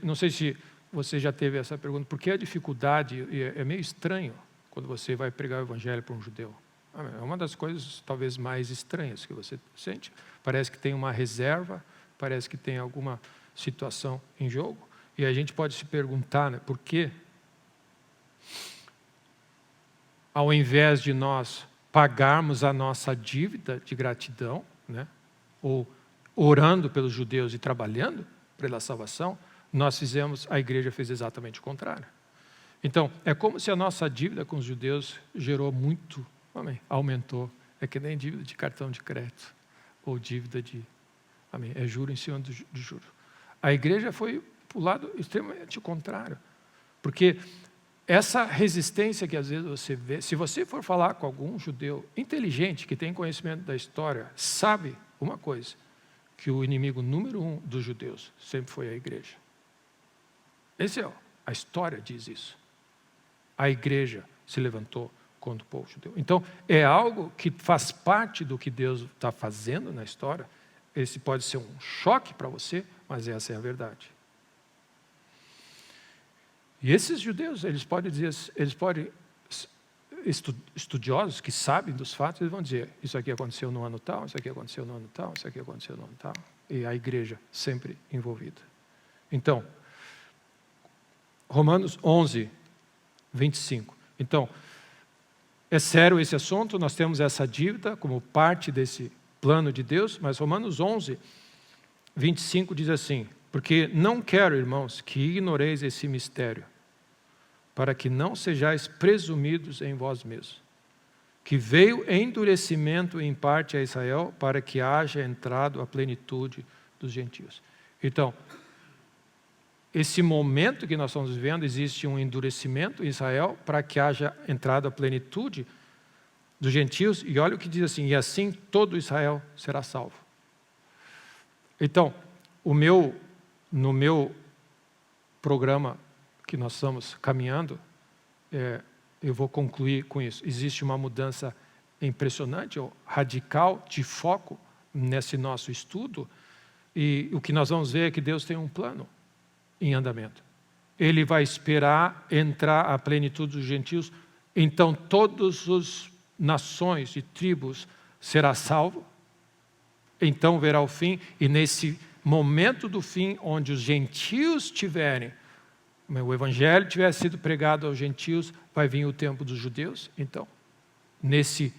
não sei se você já teve essa pergunta, por que a dificuldade? É meio estranho quando você vai pregar o evangelho para um judeu. É uma das coisas talvez mais estranhas que você sente. Parece que tem uma reserva, parece que tem alguma situação em jogo. E a gente pode se perguntar, né, por quê? Ao invés de nós pagarmos a nossa dívida de gratidão, né, ou orando pelos judeus e trabalhando pela salvação, a igreja fez exatamente o contrário. Então, é como se a nossa dívida com os judeus gerou muito, amém, aumentou. É que nem dívida de cartão de crédito, ou dívida de, amém, é juro em cima de juro. A igreja foi para o lado extremamente contrário, porque essa resistência que às vezes você vê, se você for falar com algum judeu inteligente, que tem conhecimento da história, sabe uma coisa, que o inimigo número 1 dos judeus sempre foi a igreja. A história diz isso. A igreja se levantou contra o povo judeu. Então, é algo que faz parte do que Deus está fazendo na história. Esse pode ser um choque para você, mas essa é a verdade. E esses judeus, eles podem dizer, estudiosos que sabem dos fatos, eles vão dizer, isso aqui aconteceu no ano tal, isso aqui aconteceu no ano tal, isso aqui aconteceu no ano tal. E a igreja sempre envolvida. Então, Romanos 11, 25. Então, é sério esse assunto, nós temos essa dívida como parte desse plano de Deus, mas Romanos 11, 25 diz assim, porque não quero, irmãos, que ignoreis esse mistério, para que não sejais presumidos em vós mesmos, que veio endurecimento em parte a Israel, para que haja entrado a plenitude dos gentios. Então, esse momento que nós estamos vivendo, existe um endurecimento em Israel para que haja entrado a plenitude dos gentios. E olha o que diz assim, e assim todo Israel será salvo. Então, no meu programa que nós estamos caminhando, eu vou concluir com isso. Existe uma mudança impressionante, ou radical, de foco nesse nosso estudo. E o que nós vamos ver é que Deus tem um plano em andamento. Ele vai esperar entrar a plenitude dos gentios, então todas as nações e tribos será salvo, então verá o fim, e nesse momento do fim, onde os gentios tiverem, o evangelho tiver sido pregado aos gentios, vai vir o tempo dos judeus, então, nesse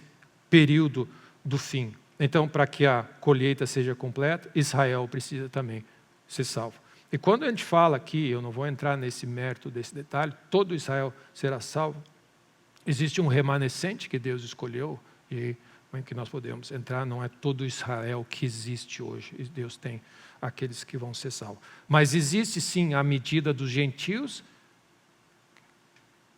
período do fim. Então, para que a colheita seja completa, Israel precisa também ser salvo. E quando a gente fala aqui, eu não vou entrar nesse mérito, desse detalhe, todo Israel será salvo. Existe um remanescente que Deus escolheu, e em que nós podemos entrar, não é todo Israel que existe hoje. Deus tem aqueles que vão ser salvos. Mas existe sim a medida dos gentios,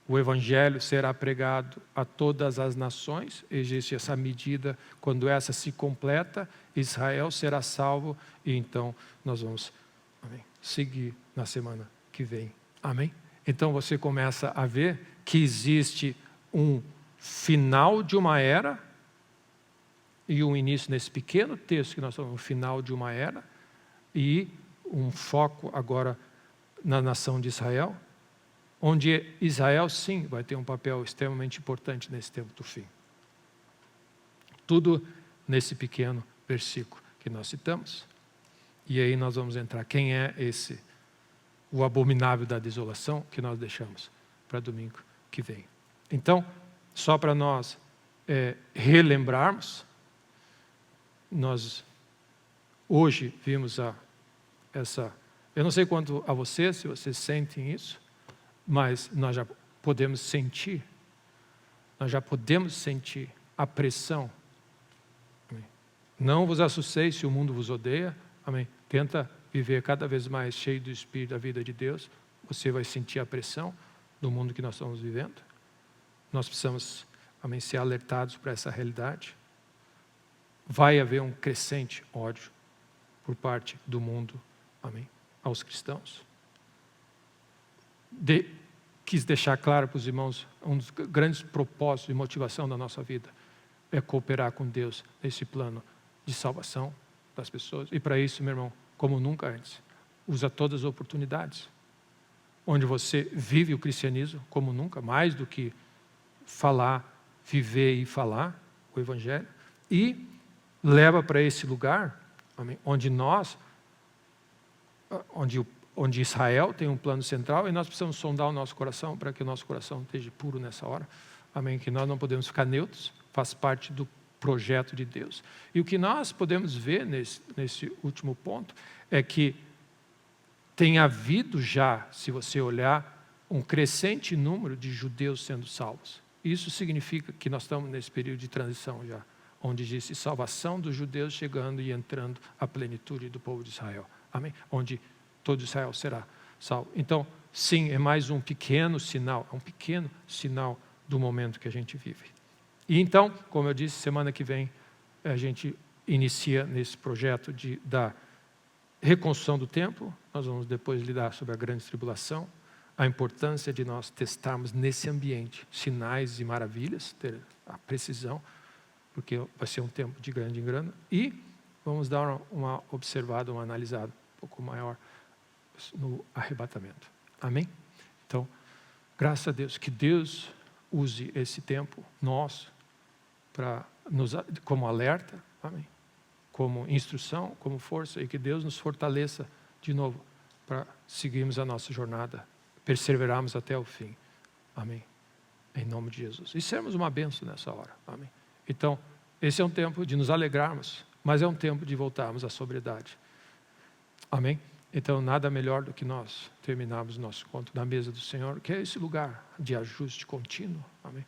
o evangelho será pregado a todas as nações, existe essa medida, quando essa se completa, Israel será salvo, e então nós vamos, amém, seguir na semana que vem. Amém? Então você começa a ver que existe um final de uma era e um início nesse pequeno texto que nós estamos no final de uma era e um foco agora na nação de Israel, onde Israel sim vai ter um papel extremamente importante nesse tempo do fim. Tudo nesse pequeno versículo que nós citamos. E aí nós vamos entrar. Quem é esse? O abominável da desolação que nós deixamos para domingo que vem. Então, só para nós relembrarmos, nós hoje vimos essa... Eu não sei quanto a vocês, se vocês sentem isso, mas nós já podemos sentir a pressão. Amém. Não vos assusteis se o mundo vos odeia. Amém. Tenta viver cada vez mais cheio do Espírito da vida de Deus. Você vai sentir a pressão do mundo que nós estamos vivendo. Nós precisamos amém, ser alertados para essa realidade. Vai haver um crescente ódio por parte do mundo, amém, aos cristãos. Quis deixar claro para os irmãos, um dos grandes propósitos e motivação da nossa vida é cooperar com Deus nesse plano de salvação das pessoas. E para isso, meu irmão, como nunca antes, usa todas as oportunidades. Onde você vive o cristianismo como nunca, mais do que falar, viver e falar o Evangelho. E leva para esse lugar, amém, onde Israel tem um plano central e nós precisamos sondar o nosso coração para que o nosso coração esteja puro nessa hora. Amém, que nós não podemos ficar neutros, faz parte do projeto de Deus. E o que nós podemos ver nesse último ponto é que tem havido já, se você olhar, um crescente número de judeus sendo salvos. Isso significa que nós estamos nesse período de transição já, onde disse salvação dos judeus chegando e entrando à plenitude do povo de Israel. Amém? Onde todo Israel será salvo. Então, sim, é mais um pequeno sinal do momento que a gente vive. E então, como eu disse, semana que vem a gente inicia nesse projeto da reconstrução do templo. Nós vamos depois lidar sobre a grande tribulação, a importância de nós testarmos nesse ambiente sinais e maravilhas, ter a precisão, porque vai ser um tempo de grande engano. E vamos dar uma observada, uma analisada um pouco maior no arrebatamento. Amém? Então, graças a Deus, que Deus use esse tempo nosso como alerta, amém, como instrução, como força, e que Deus nos fortaleça de novo para seguirmos a nossa jornada, perseverarmos até o fim. Amém. Em nome de Jesus. E sermos uma bênção nessa hora. Amém. Então, esse é um tempo de nos alegrarmos, mas é um tempo de voltarmos à sobriedade. Amém. Então, nada melhor do que nós terminarmos o nosso encontro na mesa do Senhor, que é esse lugar de ajuste contínuo, amém,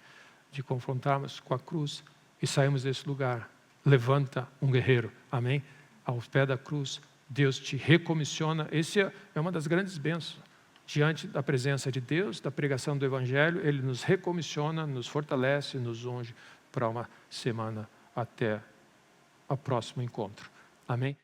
de confrontarmos com a cruz e sairmos desse lugar. Levanta um guerreiro, amém, ao pé da cruz, Deus te recomissiona. Esse é uma das grandes bênçãos. Diante da presença de Deus, da pregação do Evangelho, Ele nos recomissiona, nos fortalece, nos unge para uma semana até o próximo encontro. Amém?